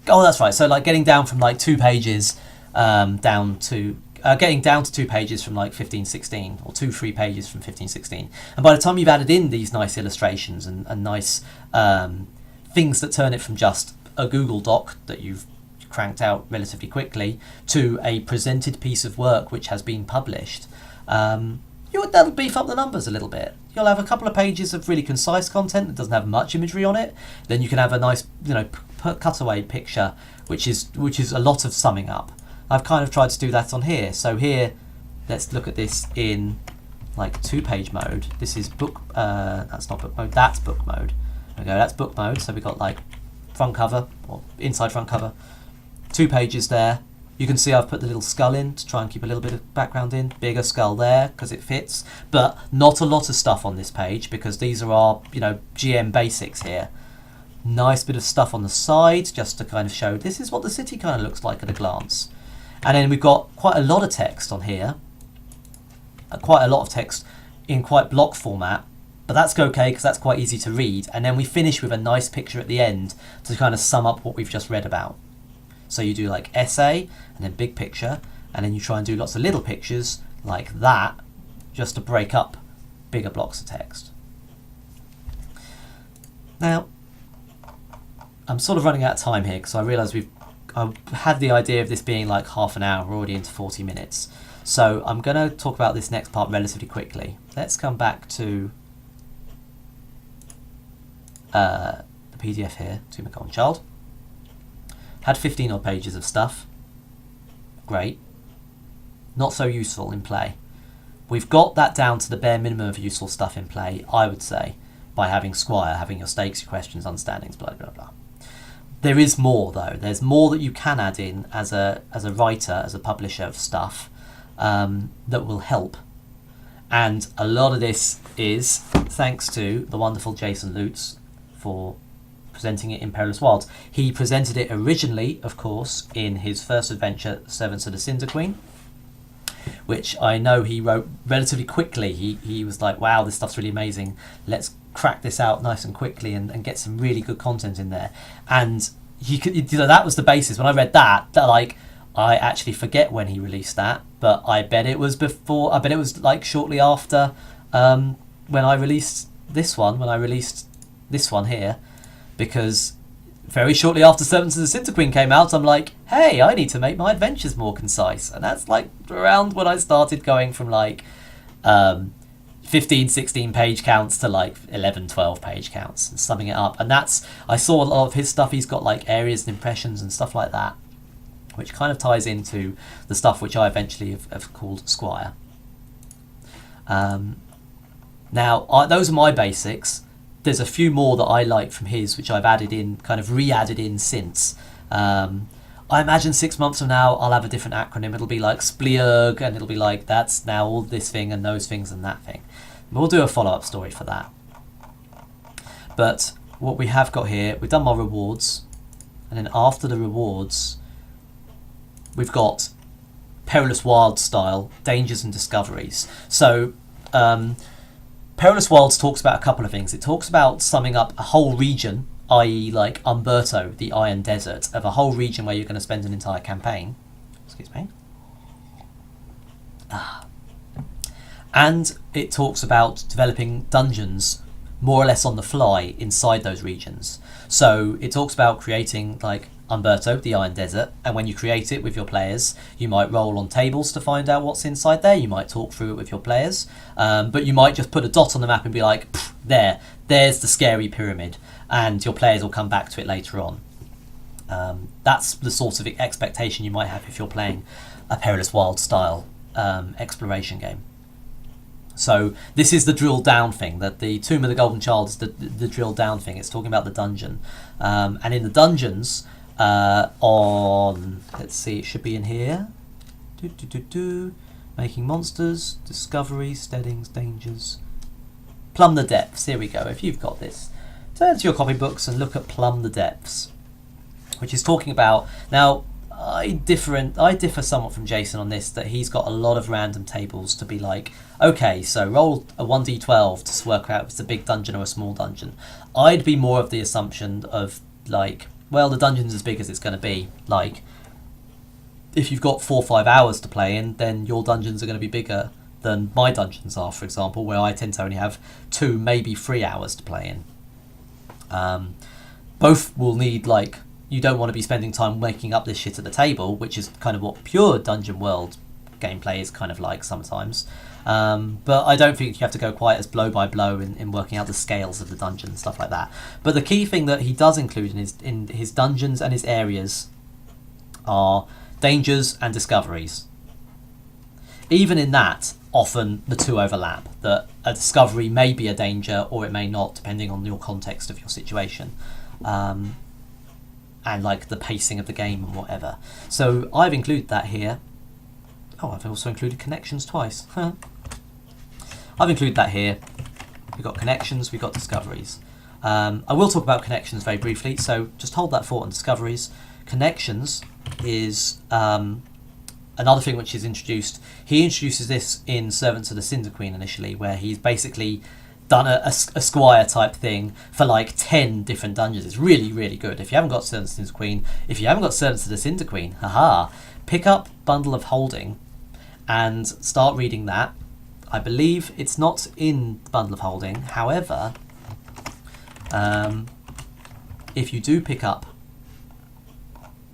that's right. So like getting down from like 2 pages down to... getting down to 2 pages from like 1516, or 2-3 pages from 1516. And by the time you've added in these nice illustrations and nice things that turn it from just a Google Doc that you've cranked out relatively quickly to a presented piece of work which has been published, that'll beef up the numbers a little bit. You'll have a couple of pages of really concise content that doesn't have much imagery on it. Then you can have a nice, cutaway picture, which is a lot of summing up. I've kind of tried to do that on here. So here, let's look at this in like 2-page mode. This is book, that's not book mode, that's book mode. There we go, that's book mode. So we've got like front cover, or inside front cover, 2 pages there. You can see I've put the little skull in to try and keep a little bit of background in. Bigger skull there because it fits, but not a lot of stuff on this page because these are our, you know, GM basics here. Nice bit of stuff on the side just to kind of show this is what the city kind of looks like at a glance. And then we've got quite a lot of text on here, quite a lot of text in quite block format, but that's okay because that's quite easy to read. And then we finish with a nice picture at the end to kind of sum up what we've just read about. So you do like essay and then big picture, and then you try and do lots of little pictures like that just to break up bigger blocks of text. Now, I'm sort of running out of time here because I realise I had the idea of this being like half an hour. We're already into 40 minutes. So I'm going to talk about this next part relatively quickly. Let's come back to the PDF here, to McCollum Child. Had 15 odd pages of stuff. Great. Not so useful in play. We've got that down to the bare minimum of useful stuff in play, I would say, by having Squire, having your stakes, your questions, understandings, blah, blah, blah. There is more, though. There's more that you can add in as a writer, as a publisher of stuff that will help. And a lot of this is thanks to the wonderful Jason Lutes for presenting it in Perilous Wilds. He presented it originally, of course, in his first adventure, Servants of the Cinder Queen, which I know he wrote relatively quickly. He was like, wow, this stuff's really amazing. Let's crack this out nice and quickly and get some really good content in there. And that was the basis. When I read that like, I actually forget when he released that, but I bet it was before. I bet it was like shortly after when I released this one. When I released this one here, because very shortly after Servants of the Cinder Queen came out, I'm like, hey, I need to make my adventures more concise. And that's like around when I started going from like 15, 16 page counts to like 11, 12 page counts and summing it up. And that's, I saw a lot of his stuff. He's got like areas and impressions and stuff like that, which kind of ties into the stuff which I eventually have called Squire. Now, those are my basics. There's a few more that I like from his, which I've added in, kind of re-added in since. I imagine 6 months from now, I'll have a different acronym. It'll be like SPLIERG, and it'll be like, that's now all this thing and those things and that thing. We'll do a follow-up story for that. But what we have got here, we've done my rewards. And then after the rewards, we've got Perilous Wilds style, dangers and discoveries. So, Perilous Wilds talks about a couple of things. It talks about summing up a whole region, i.e. like Umberto, the Iron Desert, of a whole region where you're going to spend an entire campaign. Excuse me. And it talks about developing dungeons more or less on the fly inside those regions. So it talks about creating like Umberto, the Iron Desert, and when you create it with your players, you might roll on tables to find out what's inside there. You might talk through it with your players, but you might just put a dot on the map and be like, there's the scary pyramid, and your players will come back to it later on. That's the sort of expectation you might have if you're playing a Perilous Wilds style exploration game. So this is the drill down thing, that the Tomb of the Golden Child is the drill down thing. It's talking about the dungeon, and in the dungeons, let's see, it should be in here. Making monsters, discoveries, steadings, dangers. Plumb the depths. Here we go. If you've got this, turn to your copybooks and look at Plumb the Depths, which is talking about now. I differ somewhat from Jason on this, that he's got a lot of random tables to be like, okay, so roll a 1d12 to work out if it's a big dungeon or a small dungeon. I'd be more of the assumption of like, well, the dungeon's as big as it's going to be. Like, if you've got 4 or 5 hours to play in, then your dungeons are going to be bigger than my dungeons are, for example, where I tend to only have 2, maybe 3 hours to play in. Both will need like, you don't want to be spending time making up this shit at the table, which is kind of what pure Dungeon World gameplay is kind of like sometimes. But I don't think you have to go quite as blow by blow in working out the scales of the dungeon and stuff like that. But the key thing that he does include in his dungeons and his areas are dangers and discoveries. Even in that, often the two overlap, that a discovery may be a danger or it may not, depending on your context of your situation. and like the pacing of the game and whatever. So I've included that here. Oh, I've also included connections twice. I've included that here. We've got connections, we've got discoveries. I will talk about connections very briefly, so just hold that thought on discoveries. Connections is another thing which is introduced. He introduces this in Servants of the Cinder Queen initially, where he's basically done a Squire type thing for like 10 different dungeons. It's really, really good. If you haven't got Servants of the Cinder Queen, if you haven't got Servants of the Cinder Queen, haha, pick up Bundle of Holding and start reading that. I believe it's not in Bundle of Holding. However, if you do pick up,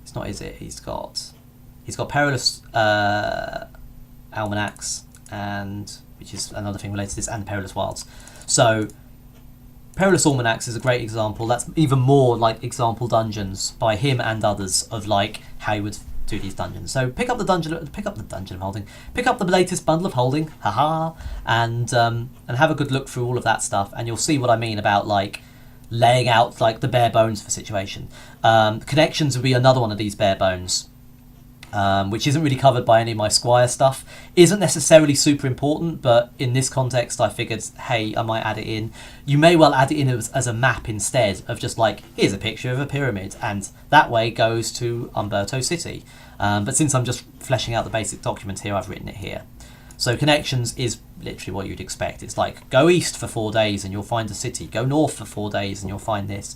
it's not, is it? He's got Perilous Almanacs, and which is another thing related to this, and Perilous Wilds. So Perilous Almanacs is a great example. That's even more like example dungeons by him and others of like how you would do these dungeons. So pick up the dungeon of holding, pick up the latest Bundle of Holding, haha, and have a good look through all of that stuff, and you'll see what I mean about like laying out like the bare bones for situation. Connections would be another one of these bare bones, which isn't really covered by any of my Squire stuff. Isn't necessarily super important, but in this context I figured, hey, I might add it in. You may well add it in as a map instead of just like, here's a picture of a pyramid, and that way goes to Umberto City. But since I'm just fleshing out the basic document here, I've written it here. So connections is literally what you'd expect. It's like, go east for 4 days and you'll find a city. Go north for 4 days and you'll find this.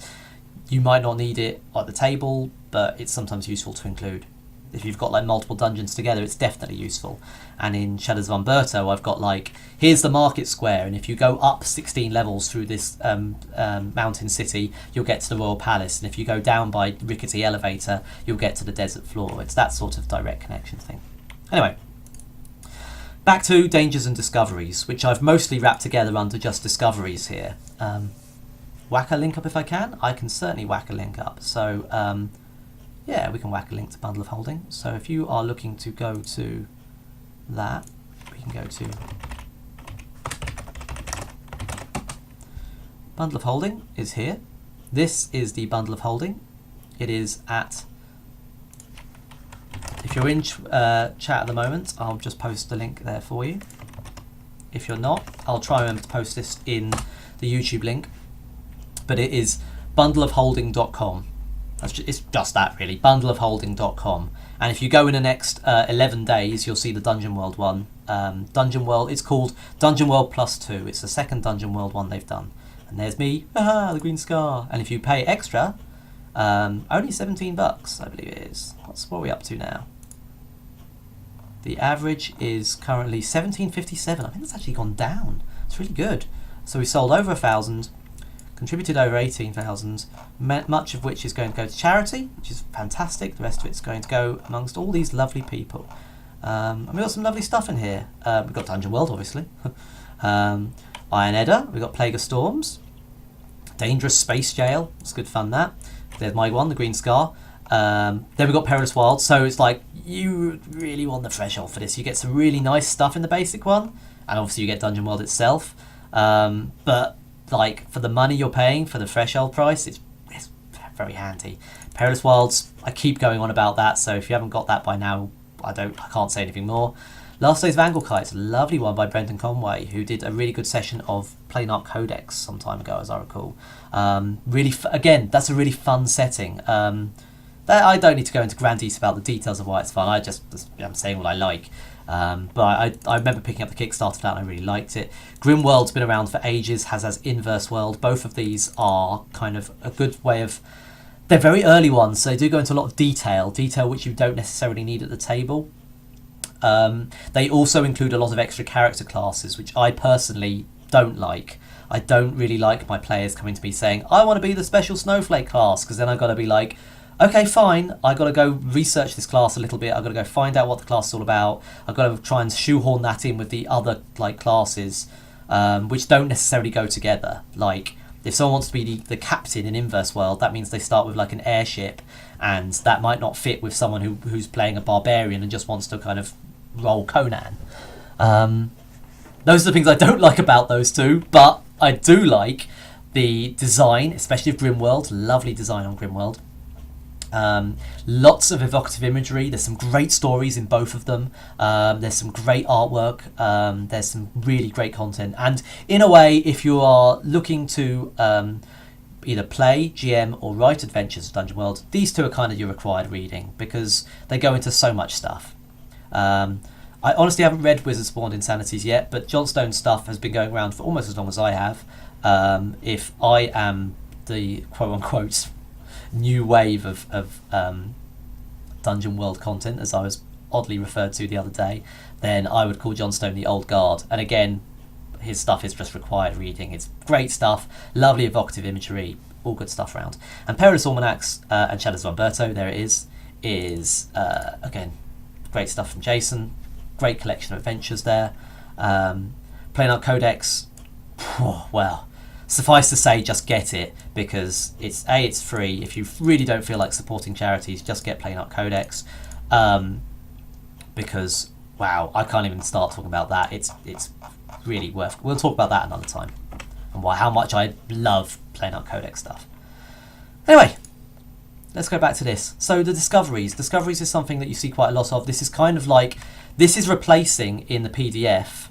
You might not need it at the table, but it's sometimes useful to include. If you've got like multiple dungeons together, it's definitely useful. And in Shadows of Umberto, I've got like, here's the market square, and if you go up 16 levels through this mountain city, you'll get to the Royal Palace, and if you go down by rickety elevator, you'll get to the desert floor. It's that sort of direct connection thing. Anyway, back to dangers and discoveries, which I've mostly wrapped together under just discoveries here. Whack a link up if I can. I can certainly whack a link up. So yeah, we can whack a link to Bundle of Holding. So if you are looking to go to that, we can go to Bundle of Holding is here. This is the Bundle of Holding. It is at, if you're in chat at the moment, I'll just post the link there for you. If you're not, I'll try and remember to post this in the YouTube link. But it is bundleofholding.com. It's just that really, bundleofholding.com. And if you go in the next 11 days, you'll see the Dungeon World one. Dungeon World, it's called Dungeon World Plus 2. It's the second Dungeon World one they've done. And there's me, the green scar. And if you pay extra, only $17, I believe it is. What are we up to now? The average is currently $17.57. I think that's actually gone down. It's really good. So we sold over 1,000. Contributed over 18,000, much of which is going to go to charity, which is fantastic. The rest of it's going to go amongst all these lovely people. And we've got some lovely stuff in here. We've got Dungeon World, obviously. Iron Edda, we've got Plague of Storms. Dangerous Space Jail, it's good fun that. There's my one, the Green Scar. Then we've got Perilous Wilds, so it's like, you really want the threshold for this. You get some really nice stuff in the basic one, and obviously you get Dungeon World itself. But like for the money you're paying for the threshold price, it's very handy. Perilous Wilds, I keep going on about that, so if you haven't got that by now, I can't say anything more. Last Day's Vangelkite, a lovely one by Brendan Conway, who did a really good session of Planar Codex some time ago, as I recall. Again, that's a really fun setting. I don't need to go into grand detail about the details of why it's fun. I'm saying what I like. But I remember picking up the Kickstarter for that and I really liked it. Grimworld's been around for ages, as Inverse World. Both of these are kind of a good way of... They're very early ones, so they do go into a lot of detail which you don't necessarily need at the table. They also include a lot of extra character classes, which I personally don't like. I don't really like my players coming to me saying, I want to be the special snowflake class, because then I've got to be like, okay, fine, I've got to go research this class a little bit, I've got to go find out what the class is all about, I've got to try and shoehorn that in with the other like classes, which don't necessarily go together. Like, if someone wants to be the captain in Inverse World, that means they start with like an airship, and that might not fit with someone who's playing a barbarian and just wants to kind of roll Conan. Those are the things I don't like about those two, but I do like the design, especially of Grimworld. Lovely design on Grimworld. Lots of evocative imagery. There's some great stories in both of them. There's some great artwork. There's some really great content. And in a way, if you are looking to either play, GM, or write adventures of Dungeon World, these two are kind of your required reading because they go into so much stuff. I honestly haven't read Wizardspawn Insanities yet, but Johnstone's stuff has been going around for almost as long as I have. If I am the quote-unquote new wave of Dungeon World content, as I was oddly referred to the other day, then I would call Johnstone the old guard. And again, his stuff is just required reading. It's great stuff, lovely evocative imagery, all good stuff around. And Perilous Almanacs and Shadows of Umberto, there it is again, great stuff from Jason, great collection of adventures there. Playing Art Codex, well, suffice to say, just get it, because it's free. If you really don't feel like supporting charities, just get Plain Art Codex, because wow, I can't even start talking about that. It's really worth. We'll talk about that another time, and how much I love Plain Art Codex stuff. Anyway, let's go back to this. So the discoveries is something that you see quite a lot of. This is kind of like, this is replacing in the PDF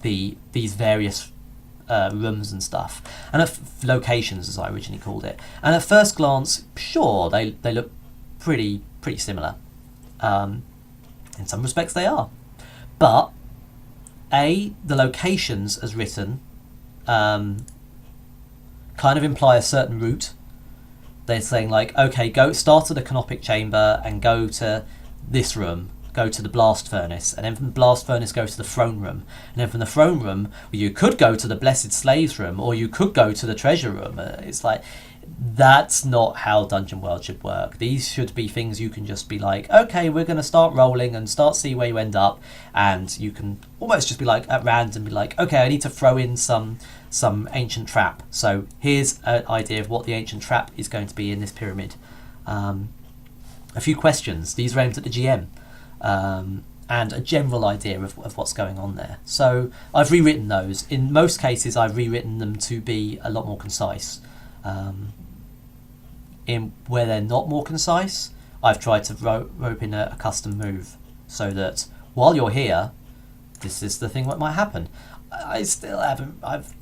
these various rooms and stuff, and locations, as I originally called it. And at first glance, sure, they look pretty similar. In some respects they are, but the locations as written kind of imply a certain route. They're saying like, okay, go start at the Canopic Chamber and go to this room, go to the Blast Furnace, and then from the Blast Furnace go to the Throne Room, and then from the Throne Room you could go to the Blessed Slaves Room, or you could go to the Treasure Room. It's like, that's not how Dungeon World should work. These should be things you can just be like, okay, we're going to start rolling and start see where you end up, and you can almost just be like at random, be like, okay, I need to throw in some ancient trap, so here's an idea of what the ancient trap is going to be in this pyramid. A few questions, these are aimed at the GM, and a general idea of what's going on there. So I've rewritten those. In most cases I've rewritten them to be a lot more concise. In where they're not more concise, I've tried to rope in a custom move, so that while you're here, this is the thing that might happen. I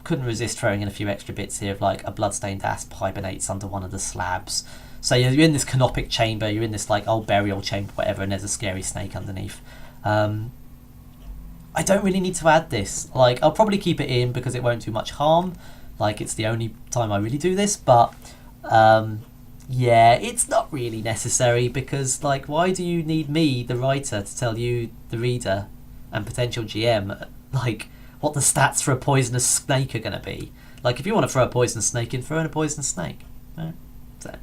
couldn't resist throwing in a few extra bits here of like a bloodstained asp hibernates under one of the slabs. So you're in this canopic chamber, you're in this like old burial chamber, whatever, and there's a scary snake underneath. I don't really need to add this. Like, I'll probably keep it in because it won't do much harm. Like, it's the only time I really do this, but yeah, it's not really necessary, because like, why do you need me, the writer, to tell you, the reader and potential GM, like what the stats for a poisonous snake are going to be? Like, if you want to throw a poisonous snake in, throw in a poisonous snake. So,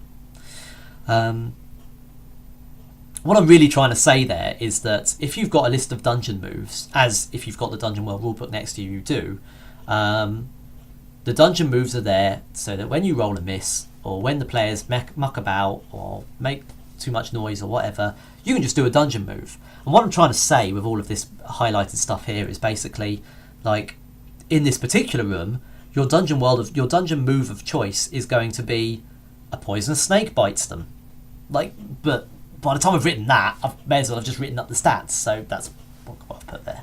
what I'm really trying to say there is that if you've got a list of dungeon moves, as if you've got the Dungeon World rulebook next to you, you do, the dungeon moves are there so that when you roll a miss, or when the players muck about or make too much noise or whatever, you can just do a dungeon move. And what I'm trying to say with all of this highlighted stuff here is basically, like, in this particular room, your dungeon move of choice is going to be a poisonous snake bites them. Like, but by the time I've written that, I may as well have just written up the stats. So that's what I've put there.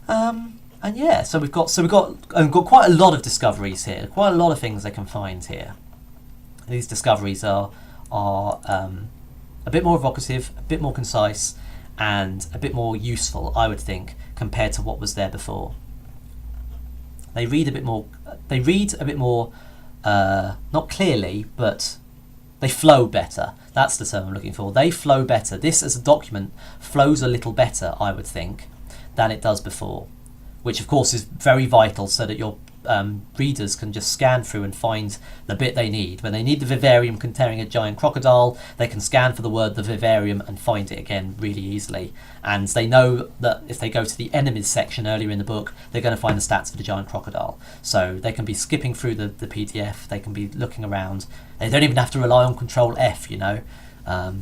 And yeah, so we've got quite a lot of discoveries here, quite a lot of things they can find here. These discoveries are a bit more evocative, a bit more concise, and a bit more useful, I would think, compared to what was there before. They read a bit more. Not clearly, but they flow better. That's the term I'm looking for. They flow better. This as a document flows a little better, I would think, than it does before, which of course is very vital so that your readers can just scan through and find the bit they need. When they need the vivarium containing a giant crocodile, they can scan for the word the vivarium and find it again really easily. And they know that if they go to the enemies section earlier in the book, they're going to find the stats for the giant crocodile. So they can be skipping through the PDF, they can be looking around. They don't even have to rely on Control F, you know,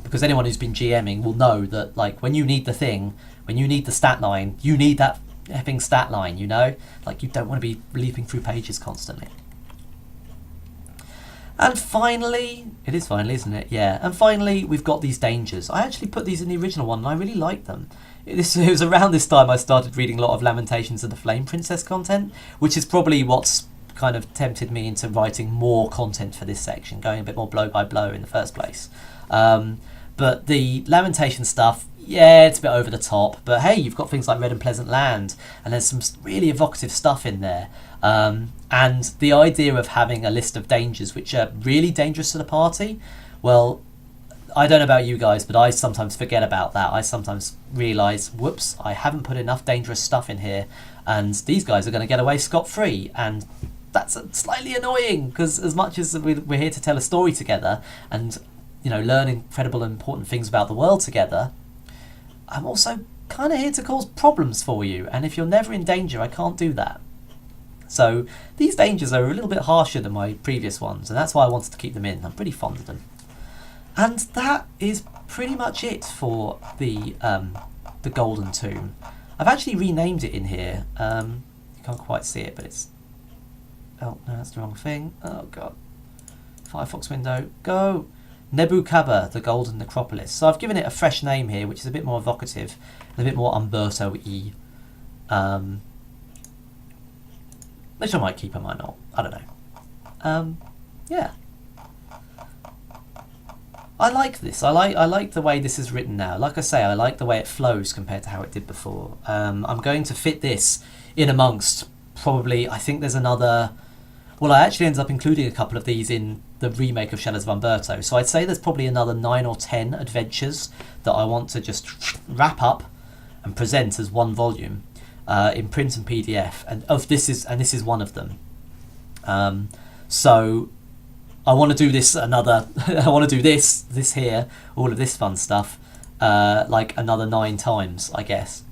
because anyone who's been GMing will know that, like, when you need the thing, when you need the stat line, you need that effing stat line, you know? Like, you don't want to be leaping through pages constantly. And finally, it is finally, isn't it? Yeah. And finally, we've got these dangers. I actually put these in the original one, and I really liked them. It was around this time I started reading a lot of Lamentations of the Flame Princess content, which is probably what's kind of tempted me into writing more content for this section, going a bit more blow by blow in the first place. But the Lamentation stuff, yeah, it's a bit over the top. But hey, you've got things like Red and Pleasant Land, and there's some really evocative stuff in there. And the idea of having a list of dangers which are really dangerous to the party, well, I don't know about you guys, but I sometimes forget about that. I sometimes realise, whoops, I haven't put enough dangerous stuff in here, and these guys are going to get away scot-free. And that's slightly annoying, because as much as we're here to tell a story together and, you know, learn incredible and important things about the world together, I'm also kind of here to cause problems for you. And if you're never in danger, I can't do that. So these dangers are a little bit harsher than my previous ones, and that's why I wanted to keep them in. I'm pretty fond of them. And that is pretty much it for the Golden Tomb. I've actually renamed it in here. You can't quite see it, but it's... Oh, no, that's the wrong thing. Oh, God. Firefox window. Go! Nebuchadnezzar, the Golden Necropolis. So I've given it a fresh name here, which is a bit more evocative and a bit more Umberto-y. Which I might keep, I might not. I don't know. Yeah. I like this. I like the way this is written now. Like I say, I like the way it flows compared to how it did before. I'm going to fit this in amongst probably, I think there's another... Well, I actually ended up including a couple of these in the remake of Shadows of Umberto. So I'd say there's probably another 9 or 10 adventures that I want to just wrap up and present as one volume in print and PDF. And this is one of them. So I want to do this I want to do this here, all of this fun stuff, like another 9 times, I guess,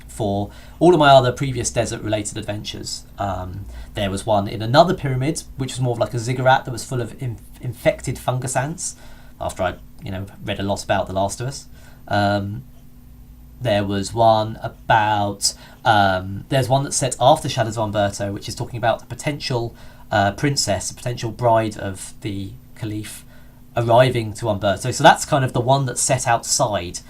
for all of my other previous desert-related adventures. There was one in another pyramid, which was more of like a ziggurat that was full of infected fungus ants, after I, read a lot about The Last of Us. There was one about... there's one that's set after Shadows of Umberto, which is talking about the potential princess, the potential bride of the Caliph, arriving to Umberto. So that's kind of the one that's set outside,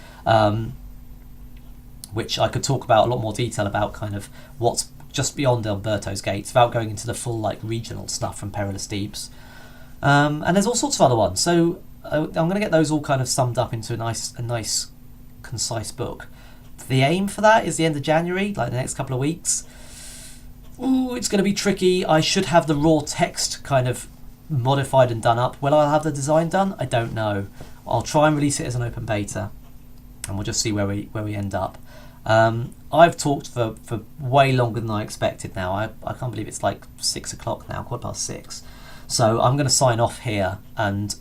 which I could talk about a lot more detail about, kind of what's just beyond Umberto's gates, without going into the full regional stuff from Perilous Deeps. And there's all sorts of other ones. So I'm going to get those all kind of summed up into a nice, concise book. The aim for that is the end of January, like the next couple of weeks. Ooh, it's going to be tricky. I should have the raw text kind of modified and done up. Will I have the design done? I don't know. I'll try and release it as an open beta, and we'll just see where we end up. I've talked for way longer than I expected now. I can't believe it's like 6 o'clock now, 6:15. So I'm going to sign off here, and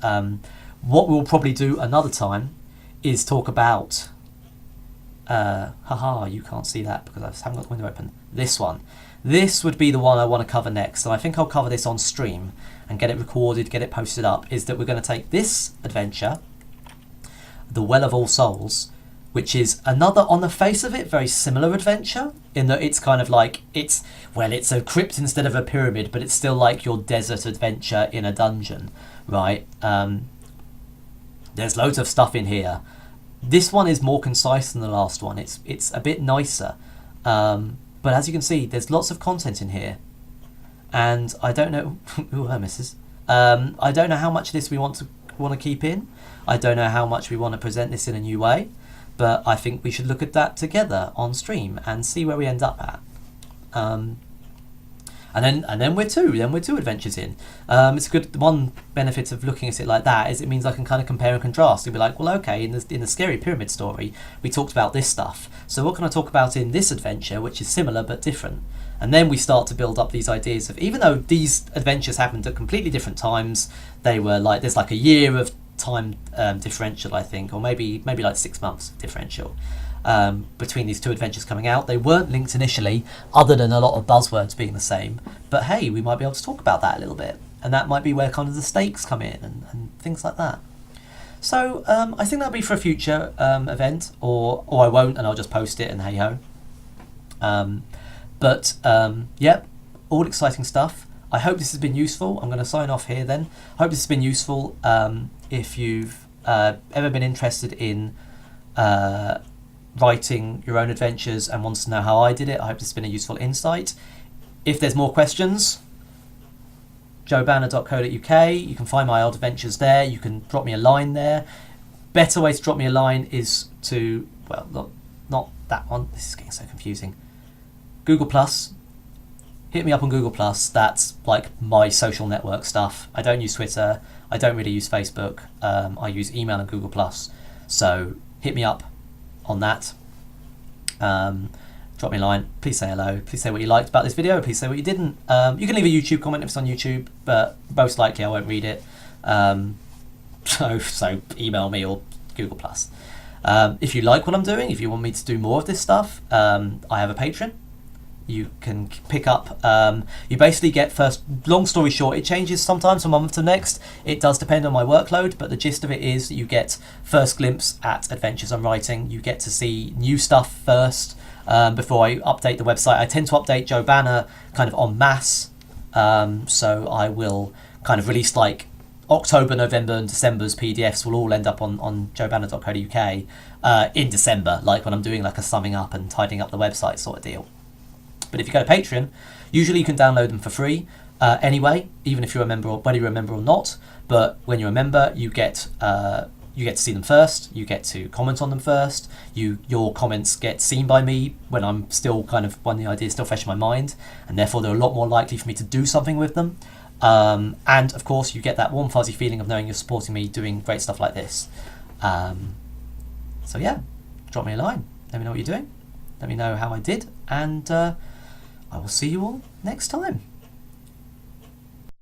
what we'll probably do another time is talk about... haha, you can't see that because I haven't got the window open. This one. This would be the one I want to cover next, and I think I'll cover this on stream and get it recorded, get it posted up, is that we're going to take this adventure, The Well of All Souls, which is another, on the face of it, very similar adventure, in that it's kind of like, it's a crypt instead of a pyramid, but it's still like your desert adventure in a dungeon, right? There's loads of stuff in here. This one is more concise than the last one. It's a bit nicer. But as you can see, there's lots of content in here. And I don't know... Ooh, hello, missus. I don't know how much of this we want to keep in. I don't know how much we want to present this in a new way. But I think we should look at that together on stream and see where we end up at. And then we're two adventures in. It's a good... One benefit of looking at it like that is it means I can kind of compare and contrast. You'll be like, well, okay, in the Scary Pyramid story, we talked about this stuff. So what can I talk about in this adventure, which is similar but different? And then we start to build up these ideas of, even though these adventures happened at completely different times, they were like, there's like a year of time differential, I think, or maybe like 6 months differential. Between these two adventures coming out. They weren't linked initially, other than a lot of buzzwords being the same, but hey, we might be able to talk about that a little bit, and that might be where kind of the stakes come in and things like that. So I think that'll be for a future event, or I won't, and I'll just post it and hey ho. But yep, all exciting stuff. I hope this has been useful. I'm going to sign off here then. I hope this has been useful. If you've ever been interested in writing your own adventures and wants to know how I did it, I hope this has been a useful insight. If there's more questions, joebanner.co.uk, you can find my old adventures there. You can drop me a line there. Better way to drop me a line is to, well, not that one. This is getting so confusing. Google Plus. Hit me up on Google Plus. That's like my social network stuff. I don't use Twitter. I don't really use Facebook. I use email and Google Plus. So hit me up on that. Drop me a line. Please say hello. Please say what you liked about this video. Please say what you didn't. You can leave a YouTube comment if it's on YouTube, but most likely I won't read it. So email me or Google Plus. If you like what I'm doing, if you want me to do more of this stuff, I have a Patreon. You can pick up, you basically get first, long story short, it changes sometimes from one month to next. It does depend on my workload, but the gist of it is you get first glimpse at adventures I'm writing. You get to see new stuff first before I update the website. I tend to update Joe Banner kind of en masse. So I will kind of release like October, November and December's PDFs will all end up on joebanner.co.uk in December, like when I'm doing like a summing up and tidying up the website sort of deal. But if you go to Patreon, usually you can download them for free anyway, even if you're a member, or whether you're a member or not. But when you're a member, you get to see them first. You get to comment on them first. Your comments get seen by me when I'm still kind of, when the idea is still fresh in my mind, and therefore they're a lot more likely for me to do something with them. And of course, you get that warm fuzzy feeling of knowing you're supporting me doing great stuff like this. So yeah, drop me a line. Let me know what you're doing. Let me know how I did, and I will see you all next time.